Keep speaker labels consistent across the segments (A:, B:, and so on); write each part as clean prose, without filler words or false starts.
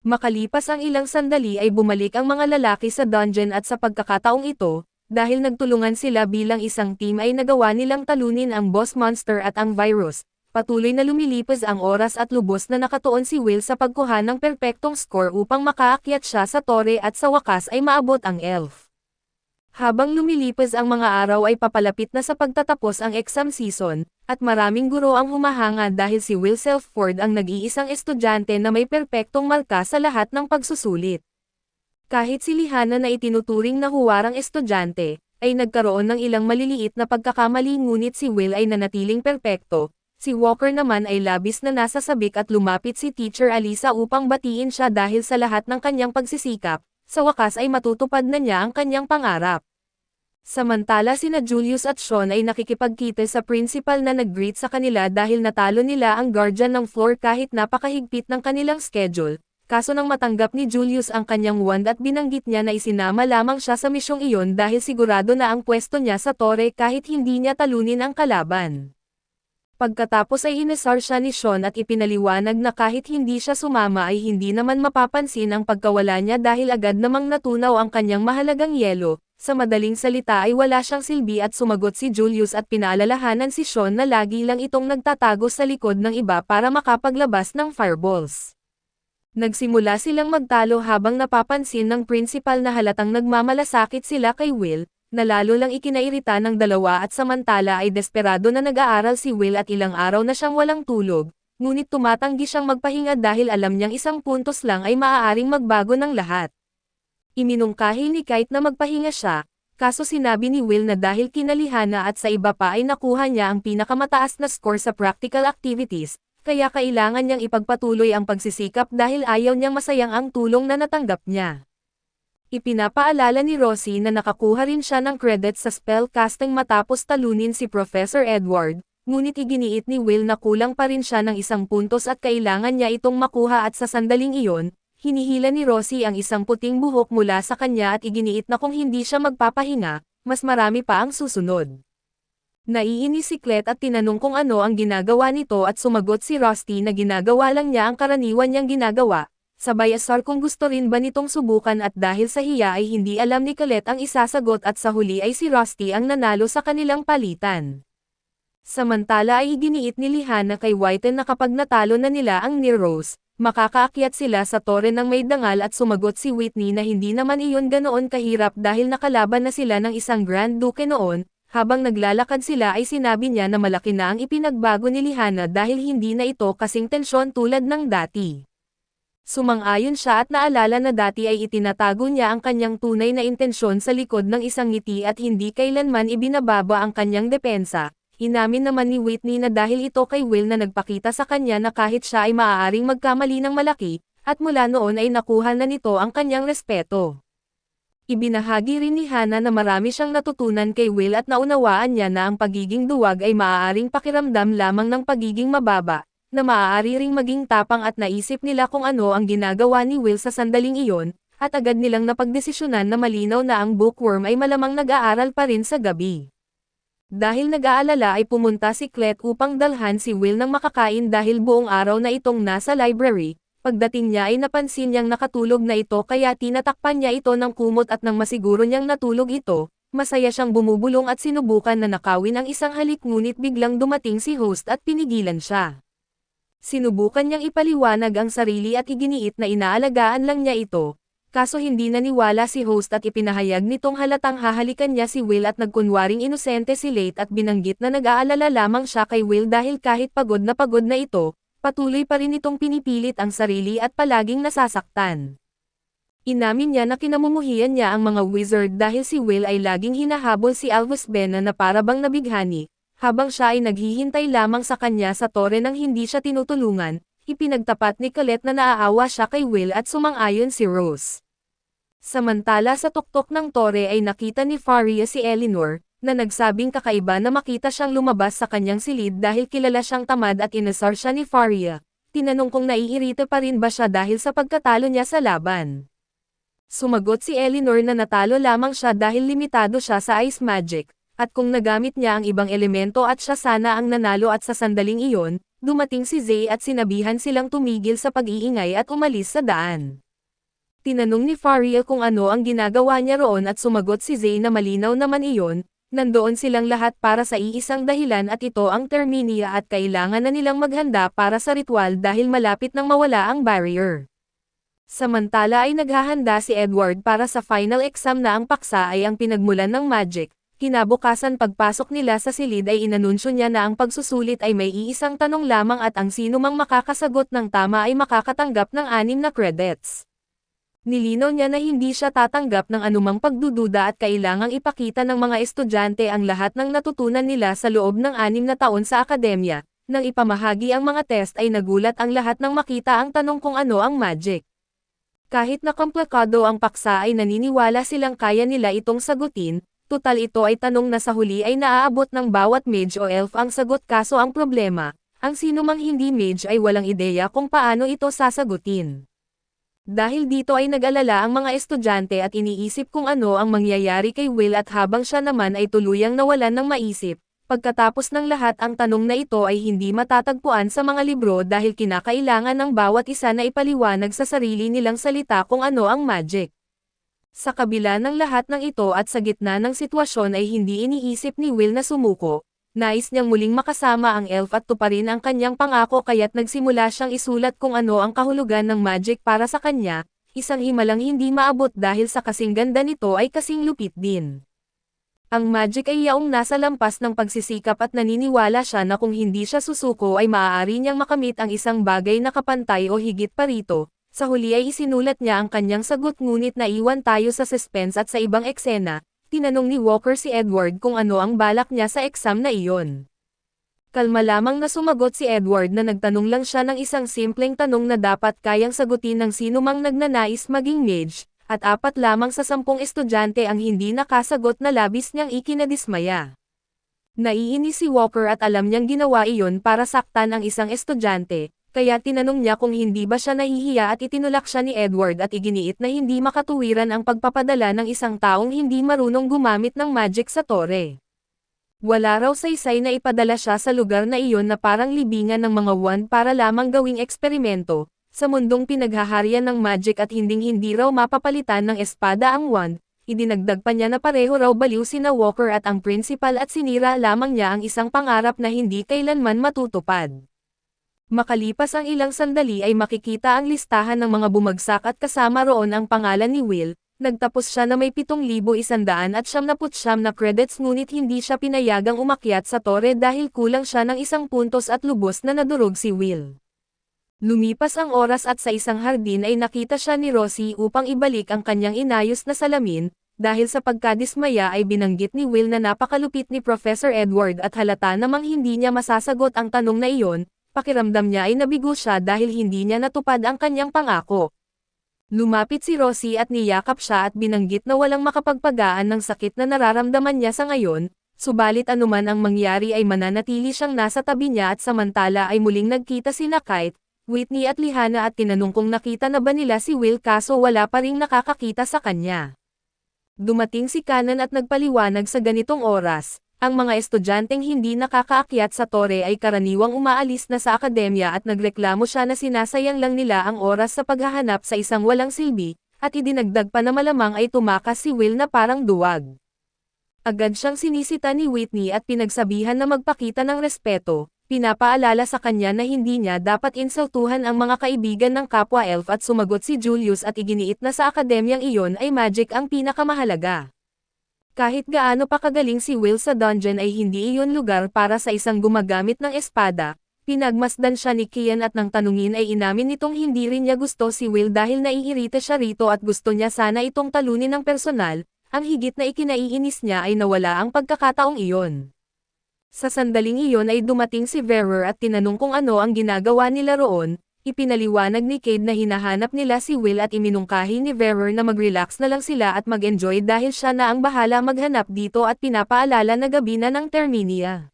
A: Makalipas ang ilang sandali ay bumalik ang mga lalaki sa dungeon at sa pagkakataong ito, dahil nagtulungan sila bilang isang team ay nagawa nilang talunin ang boss monster at ang virus. Patuloy na lumilipas ang oras at lubos na nakatuon si Will sa pagkuha ng perpektong score upang makaakyat siya sa tore at sa wakas ay maabot ang elf. Habang lumilipas ang mga araw ay papalapit na sa pagtatapos ang exam season, at maraming guro ang humahanga dahil si Will Selford ang nag-iisang estudyante na may perpektong marka sa lahat ng pagsusulit. Kahit si Lihana na itinuturing na huwarang estudyante, ay nagkaroon ng ilang maliliit na pagkakamali ngunit si Will ay nanatiling perpekto. Si Walker naman ay labis na nasasabik at lumapit si Teacher Alisa upang batiin siya dahil sa lahat ng kanyang pagsisikap. Sa wakas ay matutupad na niya ang kanyang pangarap. Samantala sina Julius at Sean ay nakikipagkita sa principal na nag-greet sa kanila dahil natalo nila ang guardian ng floor kahit napakahigpit ng kanilang schedule. Kaso nang matanggap ni Julius ang kanyang wand at binanggit niya na isinama lamang siya sa misyong iyon dahil sigurado na ang pwesto niya sa tore kahit hindi niya talunin ang kalaban. Pagkatapos ay inesar siya ni Sean at ipinaliwanag na kahit hindi siya sumama ay hindi naman mapapansin ang pagkawala niya dahil agad namang natunaw ang kanyang mahalagang yelo. Sa madaling salita ay wala siyang silbi at sumagot si Julius at pinaalalahanan si Sean na lagi lang itong nagtatago sa likod ng iba para makapaglabas ng fireballs. Nagsimula silang magtalo habang napapansin ng principal na halatang nagmamalasakit sila kay Will, na lalo lang ikinairita ng dalawa at samantala ay desperado na nag-aaral si Will at ilang araw na siyang walang tulog, ngunit tumatanggi siyang magpahinga dahil alam niyang isang puntos lang ay maaaring magbago ng lahat. Iminungkahi ni Kite na magpahinga siya, kaso sinabi ni Will na dahil kinalihana at sa iba pa ay nakuha niya ang pinakamataas na score sa practical activities, kaya kailangan niyang ipagpatuloy ang pagsisikap dahil ayaw niyang masayang ang tulong na natanggap niya. Ipinapaalala ni Rosie na nakakuha rin siya ng credit sa spellcasting matapos talunin si Professor Edward, ngunit iginiit ni Will na kulang pa rin siya ng isang puntos at kailangan niya itong makuha at sa sandaling iyon, hinihila ni Rosie ang isang puting buhok mula sa kanya at iginiit na kung hindi siya magpapahinga, mas marami pa ang susunod. Naiinis si Clet at tinanong kung ano ang ginagawa nito at sumagot si Rusty na ginagawa lang niya ang karaniwan niyang ginagawa. Sabay asar kung gusto rin ba nitong subukan at dahil sa hiya ay hindi alam ni Colette ang isasagot at sa huli ay si Rusty ang nanalo sa kanilang palitan. Samantala ay iginiit ni Lihana kay Whiten na kapag natalo na nila ang Neros, makakaakyat sila sa tore ng may dangal at sumagot si Whitney na hindi naman iyon ganoon kahirap dahil nakalaban na sila ng isang Grand Duke noon. Habang naglalakad sila ay sinabi niya na malaki na ang ipinagbago ni Lihana dahil hindi na ito kasing tensyon tulad ng dati. Sumang-ayon siya at naalala na dati ay itinatago niya ang kanyang tunay na intensyon sa likod ng isang ngiti at hindi kailanman ibinababa ang kanyang depensa. Inamin naman ni Whitney na dahil ito kay Will na nagpakita sa kanya na kahit siya ay maaaring magkamali ng malaki, at mula noon ay nakuha na nito ang kanyang respeto. Ibinahagi rin ni Hannah na marami siyang natutunan kay Will at naunawaan niya na ang pagiging duwag ay maaaring pakiramdam lamang ng pagiging mababa, na maaari ring maging tapang at naisip nila kung ano ang ginagawa ni Will sa sandaling iyon, at agad nilang napagdesisyonan na malinaw na ang bookworm ay malamang nag-aaral pa rin sa gabi. Dahil nag-aalala ay pumunta si Clet upang dalhan si Will ng makakain dahil buong araw na itong nasa library. Pagdating niya ay napansin niyang nakatulog na ito kaya tinatakpan niya ito ng kumot at nang masiguro niyang natulog ito, masaya siyang bumubulong at sinubukan na nakawin ang isang halik ngunit biglang dumating si host at pinigilan siya. Sinubukan niyang ipaliwanag ang sarili at iginiit na inaalagaan lang niya ito, kaso hindi naniwala si host at ipinahayag nitong halatang hahalikan niya si Will at nagkunwaring inosente si Late at binanggit na nag-aalala lamang siya kay Will dahil kahit pagod na ito, patuloy pa rin itong pinipilit ang sarili at palaging nasasaktan. Inamin niya na kinamumuhian niya ang mga wizard dahil si Will ay laging hinahabol si Albus Bena na parabang nabighani. Habang siya ay naghihintay lamang sa kanya sa tore nang hindi siya tinutulungan, ipinagtapat ni Colette na naaawa siya kay Will at sumang-ayon si Rose. Samantala sa tuktok ng tore ay nakita ni Faria si Eleanor, na nagsabing kakaiba na makita siyang lumabas sa kanyang silid dahil kilala siyang tamad at inasar siya ni Faria. Tinanong kung naiirita pa rin ba siya dahil sa pagkatalo niya sa laban. Sumagot si Eleanor na natalo lamang siya dahil limitado siya sa ice magic. At kung nagamit niya ang ibang elemento at siya sana ang nanalo at sa sandaling iyon, dumating si Zay at sinabihan silang tumigil sa pag-iingay at umalis sa daan. Tinanong ni Fariel kung ano ang ginagawa niya roon at sumagot si Zay na malinaw naman iyon, nandoon silang lahat para sa iisang dahilan at ito ang Terminia at kailangan na nilang maghanda para sa ritual dahil malapit nang mawala ang barrier. Samantala ay naghahanda si Edward para sa final exam na ang paksa ay ang pinagmulan ng magic. Kinabukasan pagpasok nila sa silid ay inanunsyo niya na ang pagsusulit ay may iisang tanong lamang at ang sino mang makakasagot ng tama ay makakatanggap ng 6 na credits. Nilinaw niya na hindi siya tatanggap ng anumang pagdududa at kailangang ipakita ng mga estudyante ang lahat ng natutunan nila sa loob ng 6 na taon sa akademya. Nang ipamahagi ang mga test ay nagulat ang lahat nang makita ang tanong kung ano ang magic. Kahit na komplikado ang paksa ay naniniwala silang kaya nila itong sagutin, tutal ito ay tanong na sa huli ay naaabot ng bawat mage o elf ang sagot kaso ang problema, ang sinumang hindi mage ay walang ideya kung paano ito sasagutin. Dahil dito ay nag-alala ang mga estudyante at iniisip kung ano ang mangyayari kay Will at habang siya naman ay tuluyang nawalan ng maisip, pagkatapos ng lahat ang tanong na ito ay hindi matatagpuan sa mga libro dahil kinakailangan ng bawat isa na ipaliwanag sa sarili nilang salita kung ano ang magic. Sa kabila ng lahat ng ito at sa gitna ng sitwasyon ay hindi iniisip ni Will na sumuko. Nais niyang muling makasama ang elf at tuparin ang kanyang pangako kaya't nagsimula siyang isulat kung ano ang kahulugan ng magic para sa kanya, isang himalang hindi maabot dahil sa kasing ganda nito ay kasing lupit din. Ang magic ay yaong nasa lampas ng pagsisikap at naniniwala siya na kung hindi siya susuko ay maaari niyang makamit ang isang bagay na kapantay o higit pa rito. Sa huli ay isinulat niya ang kanyang sagot ngunit naiwan tayo sa suspense at sa ibang eksena. Tinanong ni Walker si Edward kung ano ang balak niya sa exam na iyon. Kalma lamang na sumagot si Edward na nagtanong lang siya ng isang simpleng tanong na dapat kayang sagutin ng sinumang nagnanais maging mage, at 4 lamang sa 10 estudyante ang hindi nakasagot na labis niyang ikinadismaya. Naiinis si Walker at alam niyang ginawa iyon para saktan ang isang estudyante. Kaya tinanong niya kung hindi ba siya nahihiya at itinulak siya ni Edward at iginiit na hindi makatuwiran ang pagpapadala ng isang taong hindi marunong gumamit ng magic sa tore. Wala raw saysay na ipadala siya sa lugar na iyon na parang libingan ng mga wand para lamang gawing eksperimento, sa mundong pinaghaharian ng magic at hinding-hindi raw mapapalitan ng espada ang wand, idinagdag pa niya na pareho raw baliw sina Walker at ang principal at sinira lamang niya ang isang pangarap na hindi kailanman matutupad. Makalipas ang ilang sandali ay makikita ang listahan ng mga bumagsak at kasama roon ang pangalan ni Will. Nagtapos siya na may 7,179 na credits ngunit hindi siya pinayagang umakyat sa tore dahil kulang siya ng 1 puntos at lubos na nadurog si Will. Lumipas ang oras at sa isang hardin ay nakita siya ni Rosie upang ibalik ang kanyang inayos na salamin. Dahil sa pagkadismaya ay binanggit ni Will na napakalupit ni Professor Edward at halata namang hindi niya masasagot ang tanong na iyon. Pakiramdam niya ay nabigo siya dahil hindi niya natupad ang kanyang pangako. Lumapit si Rosie at niyakap siya at binanggit na walang makapagpagaan ng sakit na nararamdaman niya sa ngayon, subalit anuman ang mangyari ay mananatili siyang nasa tabi niya at samantala ay muling nagkita sina Kite, Whitney at Lihana at tinanong kung nakita na ba nila si Will kaso wala pa ring nakakakita sa kanya. Dumating si Kanan at nagpaliwanag sa ganitong oras. Ang mga estudyanteng hindi nakakaakyat sa tore ay karaniwang umaalis na sa akademya at nagreklamo siya na sinasayang lang nila ang oras sa paghahanap sa isang walang silbi, at idinagdag pa na malamang ay tumakas si Will na parang duwag. Agad siyang sinisita ni Whitney at pinagsabihan na magpakita ng respeto, pinapaalala sa kanya na hindi niya dapat insultuhan ang mga kaibigan ng kapwa elf at sumagot si Julius at iginiit na sa akademyang iyon ay magic ang pinakamahalaga. Kahit gaano pa kagaling si Will sa dungeon ay hindi iyon lugar para sa isang gumagamit ng espada, pinagmasdan siya ni Kian at nang tanungin ay inamin nitong hindi rin niya gusto si Will dahil naiirita siya rito at gusto niya sana itong talunin ng personal, ang higit na ikinaiinis niya ay nawala ang pagkakataong iyon. Sa sandaling iyon ay dumating si Verer at tinanong kung ano ang ginagawa nila roon. Ipinaliwanag ni Cade na hinahanap nila si Will at iminungkahi ni Verer na mag-relax na lang sila at mag-enjoy dahil siya na ang bahala maghanap dito at pinapaalala na gabi na ng Terminia.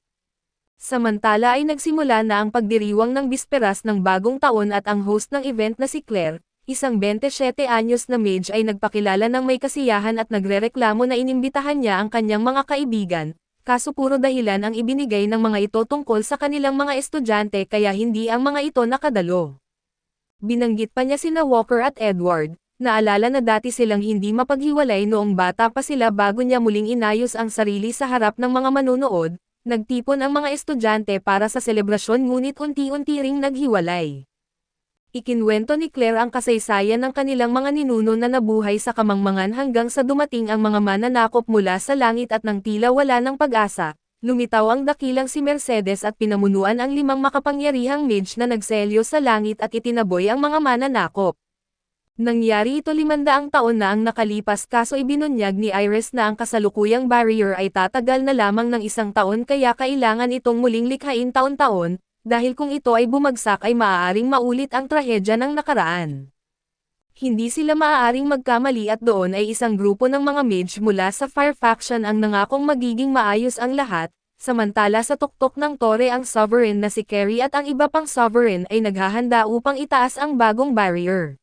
A: Samantala ay nagsimula na ang pagdiriwang ng bisperas ng bagong taon at ang host ng event na si Claire, isang 27 anyos na mage ay nagpakilala ng may kasiyahan at nagrereklamo na inimbitahan niya ang kanyang mga kaibigan. kaso puro dahilan ang ibinigay ng mga ito tungkol sa kanilang mga estudyante kaya hindi ang mga ito nakadalo. Binanggit pa niya sina Walker at Edward, naalala na dati silang hindi mapaghiwalay noong bata pa sila bago niya muling inayos ang sarili sa harap ng mga manunood, nagtipon ang mga estudyante para sa selebrasyon ngunit unti-unti ring naghiwalay. Ikinwento ni Claire ang kasaysayan ng kanilang mga ninuno na nabuhay sa kamangmangan hanggang sa dumating ang mga mananakop mula sa langit at nang tila wala ng pag-asa, lumitaw ang dakilang si Mercedes at pinamunuan ang 5 makapangyarihang mage na nagselyo sa langit at itinaboy ang mga mananakop. Nangyari ito 500 taon na ang nakalipas kaso ibinunyag ni Iris na ang kasalukuyang barrier ay tatagal na lamang ng 1 taon kaya kailangan itong muling likhain taon-taon, dahil kung ito ay bumagsak ay maaaring maulit ang trahedya ng nakaraan. Hindi sila maaaring magkamali at doon ay isang grupo ng mga mage mula sa Fire Faction ang nangakong magiging maayos ang lahat, samantala sa tuktok ng tore ang Sovereign na si Carrie at ang iba pang Sovereign ay naghahanda upang itaas ang bagong barrier.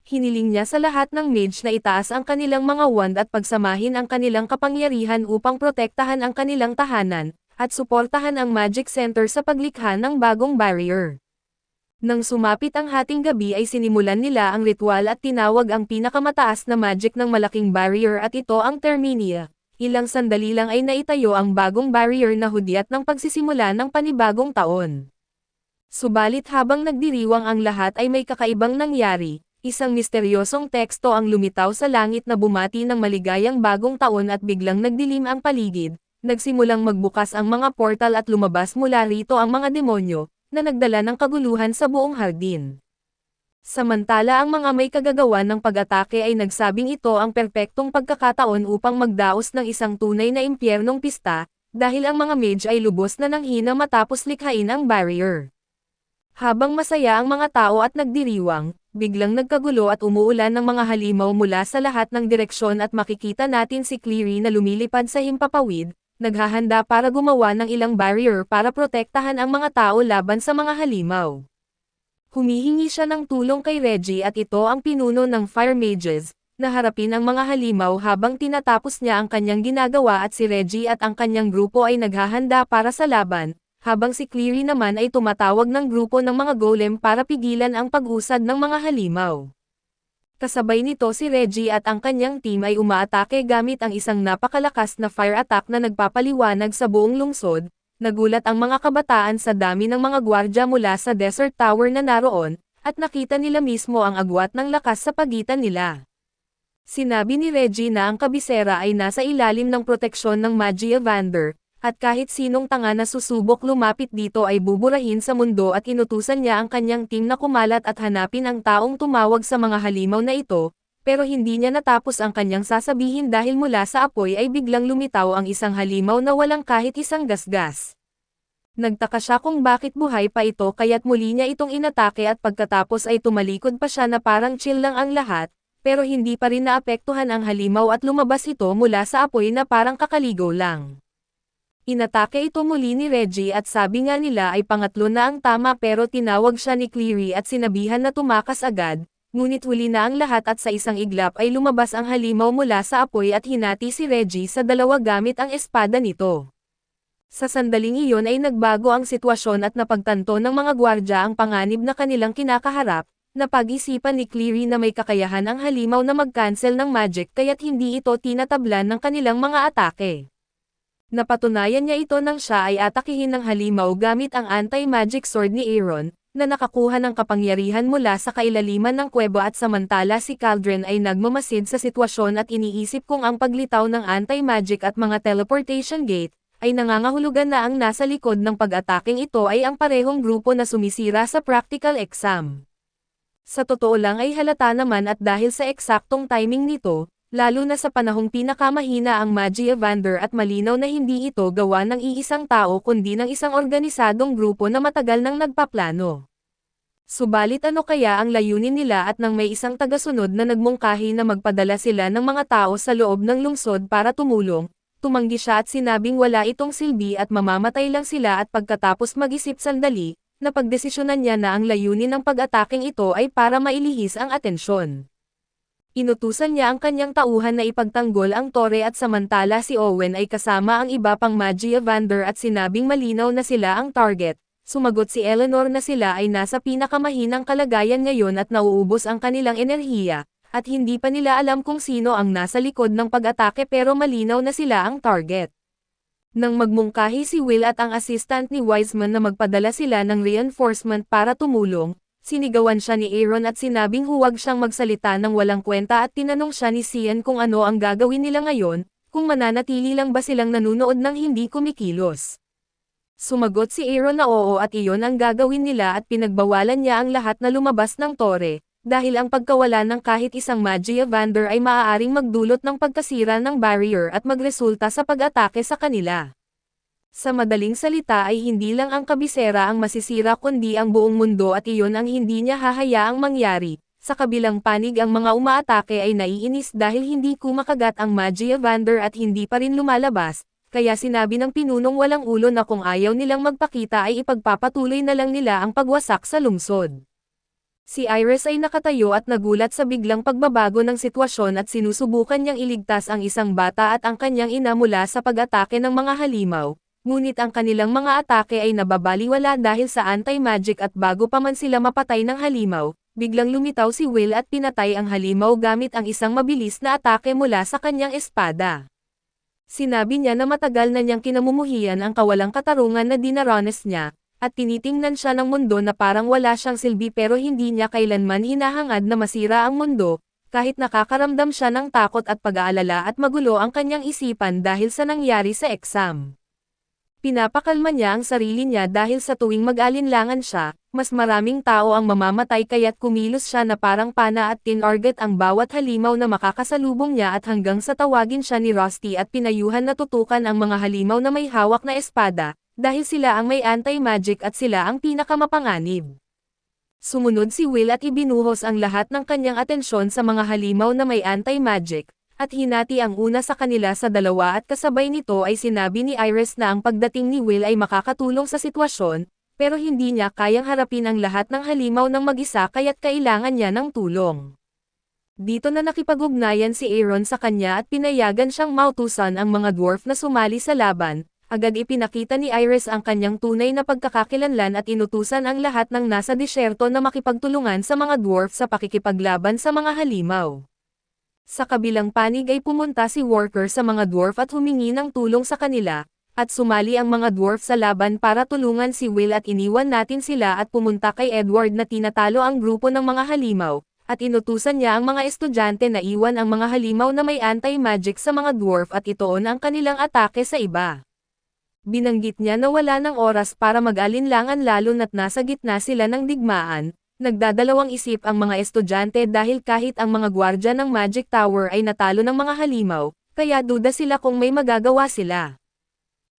A: Hiniling niya sa lahat ng mage na itaas ang kanilang mga wand at pagsamahin ang kanilang kapangyarihan upang protektahan ang kanilang tahanan, at suportahan ang Magic Center sa paglikha ng bagong barrier. Nang sumapit ang hating gabi ay sinimulan nila ang ritual at tinawag ang pinakamataas na magic ng malaking barrier at ito ang Terminia. Ilang sandali lang ay naitayo ang bagong barrier na hudyat ng pagsisimula ng panibagong taon. Subalit habang nagdiriwang ang lahat ay may kakaibang nangyari, isang misteryosong teksto ang lumitaw sa langit na bumati ng maligayang bagong taon at biglang nagdilim ang paligid. Nagsimulang magbukas ang mga portal at lumabas mula rito ang mga demonyo, na nagdala ng kaguluhan sa buong hardin. Samantala ang mga may kagagawan ng pag-atake ay nagsabing ito ang perpektong pagkakataon upang magdaos ng isang tunay na impyernong pista, dahil ang mga mage ay lubos na nanghina matapos likhain ang barrier. Habang masaya ang mga tao at nagdiriwang, biglang nagkagulo at umuulan ng mga halimaw mula sa lahat ng direksyon at makikita natin si Cleary na lumilipad sa himpapawid, naghahanda para gumawa ng ilang barrier para protektahan ang mga tao laban sa mga halimaw. Humihingi siya ng tulong kay Reggie at ito ang pinuno ng Fire Mages, na harapin ang mga halimaw habang tinatapos niya ang kanyang ginagawa at si Reggie at ang kanyang grupo ay naghahanda para sa laban, habang si Cleary naman ay tumatawag ng grupo ng mga golem para pigilan ang pag-usad ng mga halimaw. Kasabay nito si Reggie at ang kanyang team ay umaatake gamit ang isang napakalakas na fire attack na nagpapaliwanag sa buong lungsod. Nagulat ang mga kabataan sa dami ng mga gwardya mula sa Desert Tower na naroon, at nakita nila mismo ang agwat ng lakas sa pagitan nila. Sinabi ni Reggie na ang kabisera ay nasa ilalim ng proteksyon ng Magi Evander, at kahit sinong tanga na susubok lumapit dito ay buburahin sa mundo at inutusan niya ang kanyang team na kumalat at hanapin ang taong tumawag sa mga halimaw na ito, pero hindi niya natapos ang kanyang sasabihin dahil mula sa apoy ay biglang lumitaw ang isang halimaw na walang kahit isang gasgas. Nagtaka siya kung bakit buhay pa ito kaya't muli niya itong inatake at pagkatapos ay tumalikod pa siya na parang chill lang ang lahat, pero hindi pa rin naapektuhan ang halimaw at lumabas ito mula sa apoy na parang kakaligaw lang. Inatake ito muli ni Reggie at sabi nga nila ay pangatlo na ang tama pero tinawag siya ni Cleary at sinabihan na tumakas agad, ngunit huli na ang lahat at sa isang iglap ay lumabas ang halimaw mula sa apoy at hinati si Reggie sa dalawa gamit ang espada nito. Sa sandaling iyon ay nagbago ang sitwasyon at napagtanto ng mga gwardya ang panganib na kanilang kinakaharap, napag-isipan ni Cleary na may kakayahan ang halimaw na mag-cancel ng magic kaya't hindi ito tinatablan ng kanilang mga atake. Napatunayan niya ito nang siya ay atakihin ng halimaw gamit ang anti-magic sword ni Aaron, na nakakuha ng kapangyarihan mula sa kailaliman ng kuweba at samantala si Caldren ay nagmamasid sa sitwasyon at iniisip kung ang paglitaw ng anti-magic at mga teleportation gate, ay nangangahulugan na ang nasa likod ng pag-ataking ito ay ang parehong grupo na sumisira sa practical exam. Sa totoo lang ay halata naman at dahil sa eksaktong timing nito, lalo na sa panahong pinakamahina ang Magi Evander at malinaw na hindi ito gawa ng iisang tao kundi ng isang organisadong grupo na matagal nang nagpaplano. Subalit ano kaya ang layunin nila at nang may isang tagasunod na nagmungkahi na magpadala sila ng mga tao sa loob ng lungsod para tumulong, tumanggi siya at sinabing wala itong silbi at mamamatay lang sila at pagkatapos mag-isip sandali, napagdesisyonan niya na ang layunin ng pag-ataking ito ay para mailihis ang atensyon. Inutusan niya ang kanyang tauhan na ipagtanggol ang tore at samantala si Owen ay kasama ang iba pang Magi Evander at sinabing malinaw na sila ang target. Sumagot si Eleanor na sila ay nasa pinakamahinang kalagayan ngayon at nauubos ang kanilang enerhiya, at hindi pa nila alam kung sino ang nasa likod ng pag-atake pero malinaw na sila ang target. Nang magmungkahi si Will at ang assistant ni Wiseman na magpadala sila ng reinforcement para tumulong, sinigawan siya ni Aaron at sinabing huwag siyang magsalita ng walang kwenta at tinanong siya ni Cian kung ano ang gagawin nila ngayon, kung mananatili lang ba silang nanunood ng hindi kumikilos. Sumagot si Aaron na oo at iyon ang gagawin nila at pinagbawalan niya ang lahat na lumabas ng tore, dahil ang pagkawala ng kahit isang Magi Evander ay maaaring magdulot ng pagkasira ng barrier at magresulta sa pag-atake sa kanila. Sa madaling salita ay hindi lang ang kabisera ang masisira kundi ang buong mundo at iyon ang hindi niya hahayaang mangyari. Sa kabilang panig ang mga umaatake ay naiinis dahil hindi kumakagat ang Magi Evander at hindi pa rin lumalabas, kaya sinabi ng pinunong walang ulo na kung ayaw nilang magpakita ay ipagpapatuloy na lang nila ang pagwasak sa lungsod. Si Iris ay nakatayo at nagulat sa biglang pagbabago ng sitwasyon at sinusubukan niyang iligtas ang isang bata at ang kanyang ina mula sa pag-atake ng mga halimaw. Ngunit ang kanilang mga atake ay nababaliwala dahil sa anti-magic at bago pa man sila mapatay ng halimaw, biglang lumitaw si Will at pinatay ang halimaw gamit ang isang mabilis na atake mula sa kanyang espada. Sinabi niya na matagal na niyang kinamumuhian ang kawalang katarungan na dinaranas niya, at tinitingnan siya ng mundo na parang wala siyang silbi pero hindi niya kailanman hinahangad na masira ang mundo, kahit nakakaramdam siya ng takot at pag-aalala at magulo ang kanyang isipan dahil sa nangyari sa exam. Pinapakalma niya ang sarili niya dahil sa tuwing mag-alinlangan siya, mas maraming tao ang mamamatay kaya't kumilos siya na parang pana at tinarget ang bawat halimaw na makakasalubong niya at hanggang sa tawagin siya ni Rusty at pinayuhan na tutukan ang mga halimaw na may hawak na espada, dahil sila ang may anti-magic at sila ang pinakamapanganib. Sumunod si Will at ibinuhos ang lahat ng kanyang atensyon sa mga halimaw na may anti-magic, at hinati ang una sa kanila sa dalawa at kasabay nito ay sinabi ni Iris na ang pagdating ni Will ay makakatulong sa sitwasyon, pero hindi niya kayang harapin ang lahat ng halimaw ng mag-isa kaya't kailangan niya ng tulong. Dito na nakipag-ugnayan si Aaron sa kanya at pinayagan siyang mautusan ang mga dwarf na sumali sa laban, agad ipinakita ni Iris ang kanyang tunay na pagkakakilanlan at inutusan ang lahat ng nasa disyerto na makipagtulungan sa mga dwarf sa pakikipaglaban sa mga halimaw. Sa kabilang panig ay pumunta si Worker sa mga dwarf at humingi ng tulong sa kanila, at sumali ang mga dwarf sa laban para tulungan si Will at iniwan natin sila at pumunta kay Edward na tinatalo ang grupo ng mga halimaw, at inutusan niya ang mga estudyante na iwan ang mga halimaw na may anti-magic sa mga dwarf at itoon ang kanilang atake sa iba. Binanggit niya na wala ng oras para mag-alinlangan lalo na't nasa gitna sila ng digmaan. Nagdadalawang isip ang mga estudyante dahil kahit ang mga gwardya ng Magic Tower ay natalo ng mga halimaw, kaya duda sila kung may magagawa sila.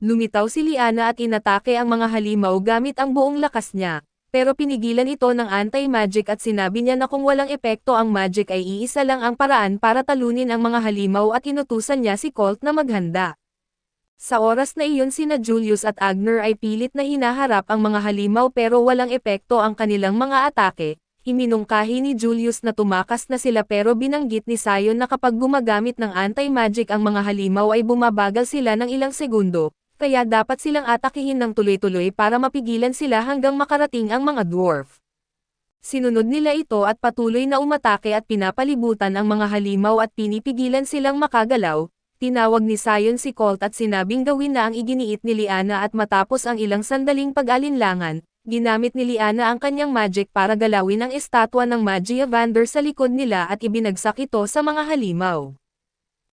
A: Lumitaw si Liana at inatake ang mga halimaw gamit ang buong lakas niya, pero pinigilan ito ng anti-magic at sinabi niya na kung walang epekto ang magic ay iisa lang ang paraan para talunin ang mga halimaw at inutusan niya si Colt na maghanda. Sa oras na iyon sina Julius at Agner ay pilit na hinaharap ang mga halimaw pero walang epekto ang kanilang mga atake. Iminungkahi ni Julius na tumakas na sila pero binanggit ni Sion na kapag gumagamit ng anti-magic ang mga halimaw ay bumabagal sila ng ilang segundo, kaya dapat silang atakihin ng tuloy-tuloy para mapigilan sila hanggang makarating ang mga dwarf. Sinunod nila ito at patuloy na umatake at pinapalibutan ang mga halimaw at pinipigilan silang makagalaw. Tinawag ni Sion si Colt at sinabing gawin na ang iginiit ni Liana at matapos ang ilang sandaling pag-alinlangan, ginamit ni Liana ang kanyang magic para galawin ang estatwa ng Magi Evander sa likod nila at ibinagsak ito sa mga halimaw.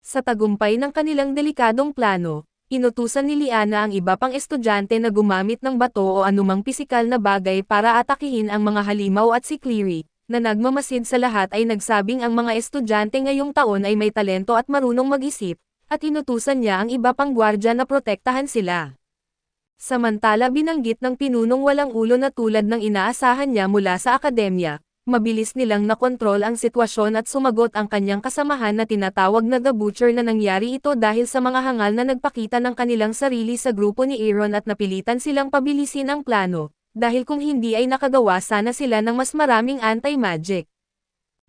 A: Sa tagumpay ng kanilang delikadong plano, inutusan ni Liana ang iba pang estudyante na gumamit ng bato o anumang pisikal na bagay para atakihin ang mga halimaw at si Cleary, na nagmamasid sa lahat ay nagsabing ang mga estudyante ngayong taon ay may talento at marunong mag-isip, at inutusan niya ang iba pang gwardya na protektahan sila. Samantala binanggit ng pinunong walang ulo na tulad ng inaasahan niya mula sa akademya, mabilis nilang nakontrol ang sitwasyon at sumagot ang kanyang kasamahan na tinatawag na The Butcher na nangyari ito dahil sa mga hangal na nagpakita ng kanilang sarili sa grupo ni Aaron at napilitan silang pabilisin ang plano, dahil kung hindi ay nakagawa sana sila ng mas maraming anti-magic.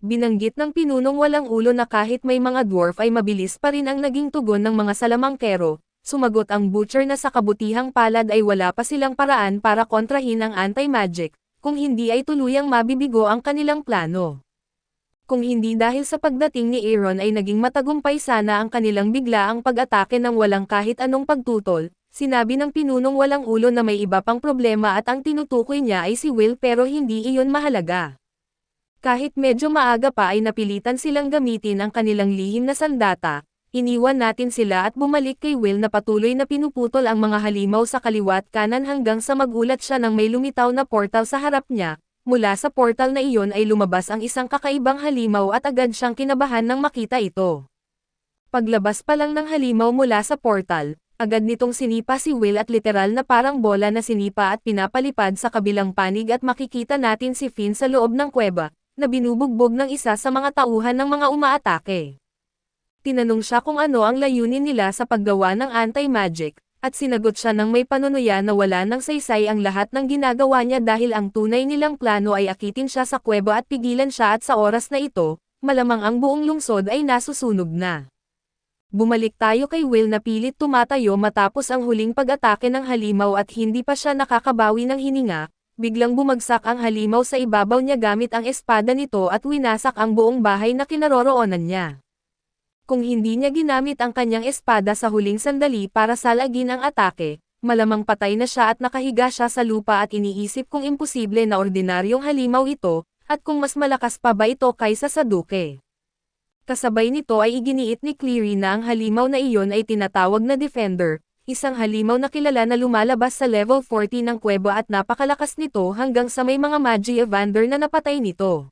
A: Binanggit ng pinunong walang ulo na kahit may mga dwarf ay mabilis pa rin ang naging tugon ng mga salamangkero. Sumagot ang Butcher na sa kabutihang palad ay wala pa silang paraan para kontrahin ang anti-magic, kung hindi ay tuluyang mabibigo ang kanilang plano. Kung hindi dahil sa pagdating ni Aaron ay naging matagumpay sana ang kanilang biglaang pag-atake ng walang kahit anong pagtutol, sinabi ng pinunong walang ulo na may iba pang problema at ang tinutukoy niya ay si Will pero hindi iyon mahalaga. Kahit medyo maaga pa ay napilitan silang gamitin ang kanilang lihim na sandata, iniwan natin sila at bumalik kay Will na patuloy na pinuputol ang mga halimaw sa kaliwat kanan hanggang sa magulat siya nang may lumitaw na portal sa harap niya. Mula sa portal na iyon ay lumabas ang isang kakaibang halimaw at agad siyang kinabahan nang makita ito. Paglabas pa lang ng halimaw mula sa portal, agad nitong sinipa si Will at literal na parang bola na sinipa at pinapalipad sa kabilang panig at makikita natin si Finn sa loob ng kuweba, na binubugbog ng isa sa mga tauhan ng mga umaatake. Tinanong siya kung ano ang layunin nila sa paggawa ng anti-magic, at sinagot siya ng may panunuya na wala nang saysay ang lahat ng ginagawa niya dahil ang tunay nilang plano ay akitin siya sa kuweba at pigilan siya at sa oras na ito, malamang ang buong lungsod ay nasusunog na. Bumalik tayo kay Will na pilit tumatayo matapos ang huling pag-atake ng halimaw at hindi pa siya nakakabawi ng hininga. Biglang bumagsak ang halimaw sa ibabaw niya gamit ang espada nito at winasak ang buong bahay na kinaroroonan niya. Kung hindi niya ginamit ang kanyang espada sa huling sandali para salagin ang atake, malamang patay na siya at nakahiga siya sa lupa at iniisip kung imposible na ordinaryong halimaw ito, at kung mas malakas pa ba ito kaysa sa duke. Kasabay nito ay iginiit ni Cleary na ang halimaw na iyon ay tinatawag na Defender, isang halimaw na kilala na lumalabas sa level 40 ng kuweba at napakalakas nito hanggang sa may mga Magia Evander na napatay nito.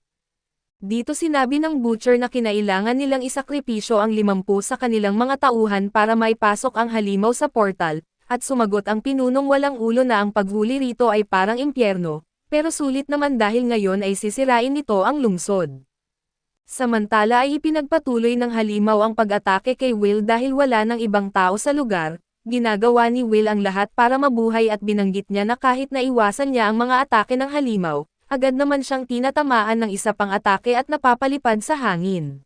A: Dito sinabi ng Butcher na kinailangan nilang isakripisyo ang 50 sa kanilang mga tauhan para maipasok ang halimaw sa portal, at sumagot ang pinunong walang ulo na ang paghuli rito ay parang impyerno, pero sulit naman dahil ngayon ay sisirain nito ang lungsod. Samantala ay ipinagpatuloy ng halimaw ang pag-atake kay Will dahil wala ng ibang tao sa lugar. Ginagawa ni Will ang lahat para mabuhay at binanggit niya na kahit naiwasan niya ang mga atake ng halimaw, agad naman siyang tinatamaan ng isa pang atake at napapalipad sa hangin.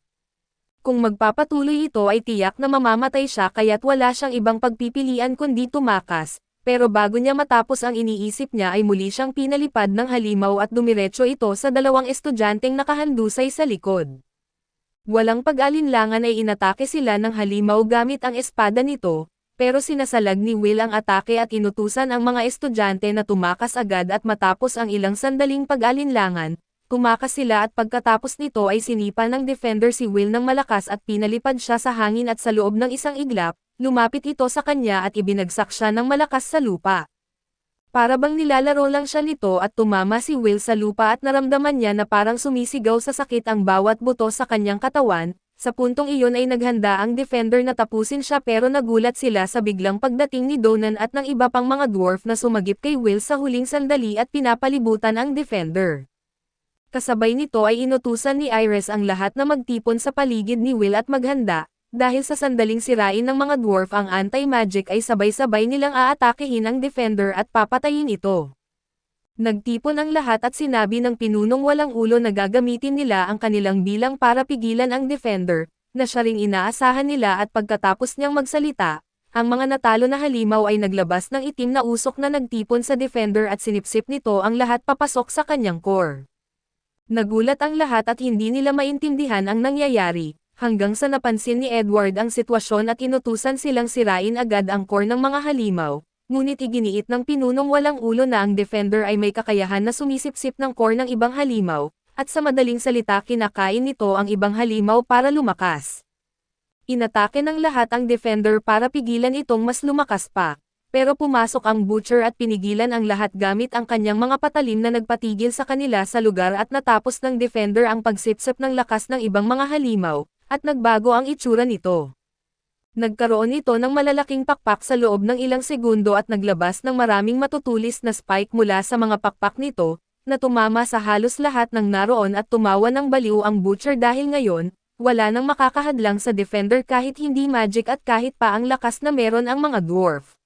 A: Kung magpapatuloy ito ay tiyak na mamamatay siya kaya't wala siyang ibang pagpipilian kundi tumakas, pero bago niya matapos ang iniisip niya ay muli siyang pinalipad ng halimaw at dumiretso ito sa dalawang estudyanteng nakahandusay sa likod. Walang pag-alinlangan ay inatake sila ng halimaw gamit ang espada nito, pero sinasalag ni Will ang atake at inutusan ang mga estudyante na tumakas agad at matapos ang ilang sandaling pag-alinlangan, tumakas sila at pagkatapos nito ay sinipa ng Defender si Will ng malakas at pinalipad siya sa hangin at sa loob ng isang iglap, lumapit ito sa kanya at ibinagsak siya ng malakas sa lupa. Para bang nilalaro lang siya nito at tumama si Will sa lupa at naramdaman niya na parang sumisigaw sa sakit ang bawat buto sa kanyang katawan. Sa puntong iyon ay naghanda ang Defender na tapusin siya pero nagulat sila sa biglang pagdating ni Donan at ng iba pang mga dwarf na sumagip kay Will sa huling sandali at pinapalibutan ang Defender. Kasabay nito ay inutusan ni Iris ang lahat na magtipon sa paligid ni Will at maghanda, dahil sa sandaling sirain ng mga dwarf ang anti-magic ay sabay-sabay nilang aatakehin ang Defender at papatayin ito. Nagtipon ang lahat at sinabi ng pinunong walang ulo na gagamitin nila ang kanilang bilang para pigilan ang Defender, na siya ring inaasahan nila at pagkatapos niyang magsalita, ang mga natalo na halimaw ay naglabas ng itim na usok na nagtipon sa Defender at sinipsip nito ang lahat papasok sa kanyang core. Nagulat ang lahat at hindi nila maintindihan ang nangyayari, hanggang sa napansin ni Edward ang sitwasyon at inutusan silang sirain agad ang core ng mga halimaw. Ngunit iginiit ng pinunong walang ulo na ang Defender ay may kakayahan na sumisipsip ng core ng ibang halimaw, at sa madaling salita kinakain nito ang ibang halimaw para lumakas. Inatake ng lahat ang Defender para pigilan itong mas lumakas pa, pero pumasok ang Butcher at pinigilan ang lahat gamit ang kanyang mga patalim na nagpatigil sa kanila sa lugar at natapos ng Defender ang pagsipsip ng lakas ng ibang mga halimaw, at nagbago ang itsura nito. Nagkaroon ito ng malalaking pakpak sa loob ng ilang segundo at naglabas ng maraming matutulis na spike mula sa mga pakpak nito, na tumama sa halos lahat ng naroon at tumawa ng baliw ang Butcher dahil ngayon, wala nang makakahadlang sa Defender kahit hindi magic at kahit pa ang lakas na meron ang mga dwarf.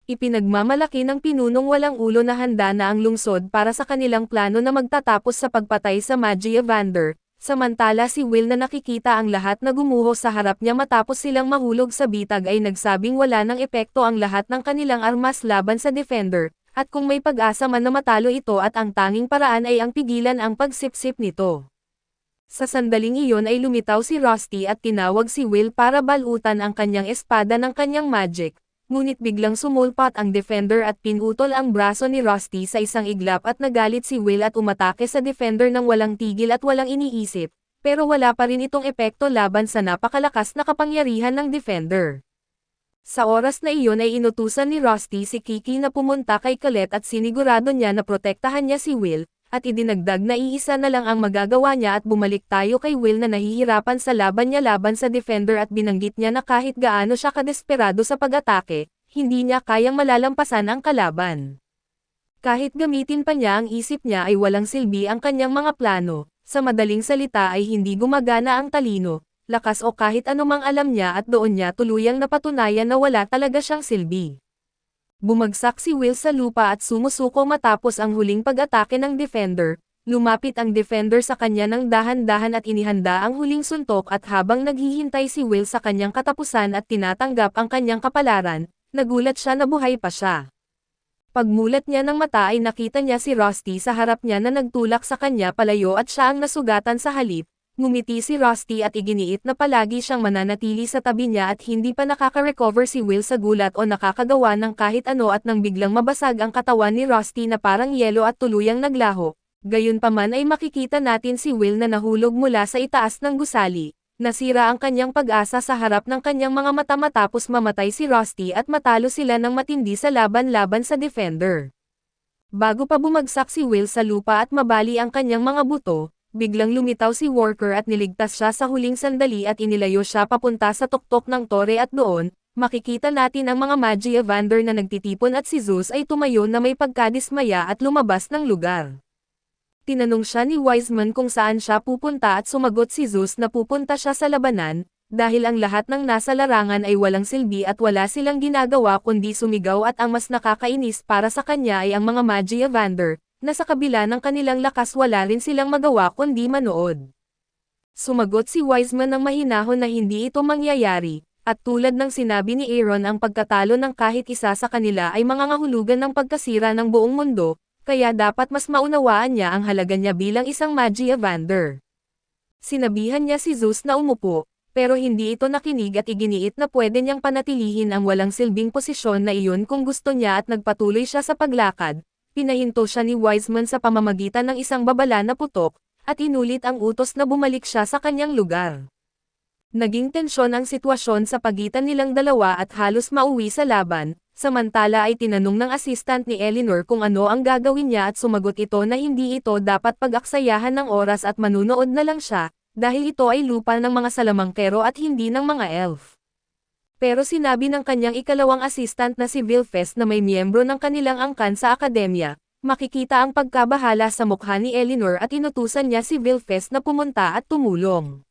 A: Ipinagmamalaki ng pinunong walang ulo na handa na ang lungsod para sa kanilang plano na magtatapos sa pagpatay sa Magia Evander, Samantala si Will na nakikita ang lahat na gumuho sa harap niya matapos silang mahulog sa bitag ay nagsabing wala ng epekto ang lahat ng kanilang armas laban sa Defender, at kung may pag-asa man na matalo ito at ang tanging paraan ay ang pigilan ang pagsipsip nito. Sa sandaling iyon ay lumitaw si Rusty at tinawag si Will para balutan ang kanyang espada ng kanyang magic, ngunit biglang sumulpat ang Defender at pinutol ang braso ni Rusty sa isang iglap at nagalit si Will at umatake sa Defender ng walang tigil at walang iniisip, pero wala pa rin itong epekto laban sa napakalakas na kapangyarihan ng Defender. Sa oras na iyon ay inutusan ni Rusty si Kiki na pumunta kay Colette at sinigurado niya na protektahan niya si Will, at idinagdag na iisa na lang ang magagawa niya at bumalik tayo kay Will na nahihirapan sa laban niya laban sa Defender at binanggit niya na kahit gaano siya kadesperado sa pag-atake, hindi niya kayang malalampasan ang kalaban. Kahit gamitin pa niya ang isip niya ay walang silbi ang kanyang mga plano, sa madaling salita ay hindi gumagana ang talino, lakas o kahit anumang alam niya at doon niya tuluyang napatunayan na wala talaga siyang silbi. Bumagsak si Will sa lupa at sumusuko matapos ang huling pag-atake ng Defender, lumapit ang Defender sa kanya ng dahan-dahan at inihanda ang huling suntok at habang naghihintay si Will sa kanyang katapusan at tinatanggap ang kanyang kapalaran, nagulat siya na buhay pa siya. Pagmulat niya ng mata ay nakita niya si Rusty sa harap niya na nagtulak sa kanya palayo at siya ang nasugatan sa halip. Ngumiti si Rusty at iginiit na palagi siyang mananatili sa tabi niya at hindi pa nakaka-recover si Will sa gulat o nakakagawa ng kahit ano at nang biglang mabasag ang katawan ni Rusty na parang yelo at tuluyang naglaho. Gayunpaman ay makikita natin si Will na nahulog mula sa itaas ng gusali. Nasira ang kanyang pag-asa sa harap ng kanyang mga mata matapos mamatay si Rusty at matalo sila ng matindi sa laban-laban sa Defender. Bago pa bumagsak si Will sa lupa at mabali ang kanyang mga buto, biglang lumitaw si Walker at niligtas siya sa huling sandali at inilayo siya papunta sa tuktok ng tore at doon, makikita natin ang mga Magi Evander na nagtitipon at si Zeus ay tumayo na may pagkadismaya at lumabas ng lugar. Tinanong siya ni Wiseman kung saan siya pupunta at sumagot si Zeus na pupunta siya sa labanan, dahil ang lahat ng nasa larangan ay walang silbi at wala silang ginagawa kundi sumigaw at ang mas nakakainis para sa kanya ay ang mga Magi Evander, na sa kabila ng kanilang lakas wala rin silang magawa kundi manood. Sumagot si Wiseman ng mahinahon na hindi ito mangyayari, at tulad ng sinabi ni Aaron ang pagkatalo ng kahit isa sa kanila ay mangangahulugan ng pagkasira ng buong mundo, kaya dapat mas maunawaan niya ang halaga niya bilang isang Magi Evander. Sinabihan niya si Zeus na umupo, pero hindi ito nakinig at iginiit na pwede niyang panatilihin ang walang silbing posisyon na iyon kung gusto niya at nagpatuloy siya sa paglakad. Pinahinto siya ni Wiseman sa pamamagitan ng isang babala na putok, at inulit ang utos na bumalik siya sa kanyang lugar. Naging tensyon ang sitwasyon sa pagitan nilang dalawa at halos mauwi sa laban, samantala ay tinanong ng assistant ni Eleanor kung ano ang gagawin niya at sumagot ito na hindi ito dapat pag-aksayahan ng oras at manunood na lang siya, dahil ito ay lupa ng mga salamangkero at hindi ng mga elf. Pero sinabi ng kanyang ikalawang assistant na si Vilfes na may miyembro ng kanilang angkan sa akademya, makikita ang pagkabahala sa mukha ni Eleanor at inutusan niya si Vilfes na pumunta at tumulong.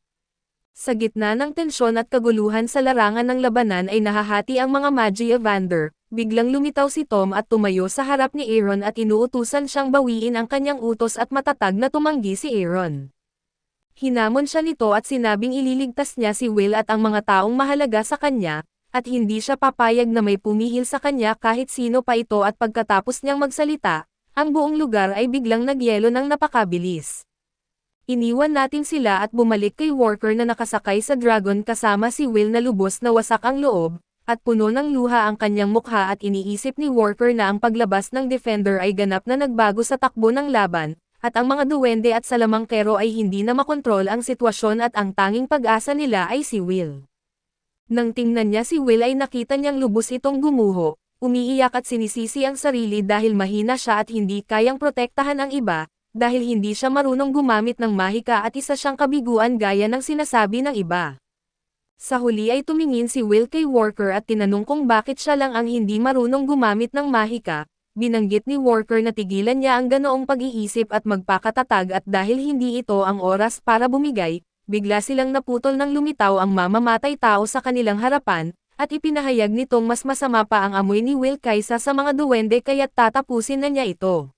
A: Sa gitna ng tensyon at kaguluhan sa larangan ng labanan ay nahahati ang mga Magi Evander, biglang lumitaw si Tom at tumayo sa harap ni Aaron at inuutusan siyang bawiin ang kanyang utos at matatag na tumanggi si Aaron. Hinamon siya nito at sinabing ililigtas niya si Will at ang mga taong mahalaga sa kanya, at hindi siya papayag na may pumihil sa kanya kahit sino pa ito at pagkatapos niyang magsalita, ang buong lugar ay biglang nagyelo ng napakabilis. Iniwan natin sila at bumalik kay Walker na nakasakay sa dragon kasama si Will na lubos na wasak ang loob, at puno ng luha ang kanyang mukha at iniisip ni Walker na ang paglabas ng Defender ay ganap na nagbago sa takbo ng laban, at ang mga duwende at salamangkero ay hindi na makontrol ang sitwasyon at ang tanging pag-asa nila ay si Will. Nang tingnan niya si Will ay nakita niyang lubos itong gumuho, umiiyak at sinisisi ang sarili dahil mahina siya at hindi kayang protektahan ang iba, dahil hindi siya marunong gumamit ng mahika at isa siyang kabiguan gaya ng sinasabi ng iba. Sa huli ay tumingin si Will kay Walker at tinanong kung bakit siya lang ang hindi marunong gumamit ng mahika. Binanggit ni Walker na tigilan niya ang ganoong pag-iisip at magpakatatag at dahil hindi ito ang oras para bumigay, bigla silang naputol ng lumitaw ang mamamatay tao sa kanilang harapan, at ipinahayag nitong mas masama pa ang amoy ni Will kaysa sa mga duwende kaya't tatapusin na niya ito.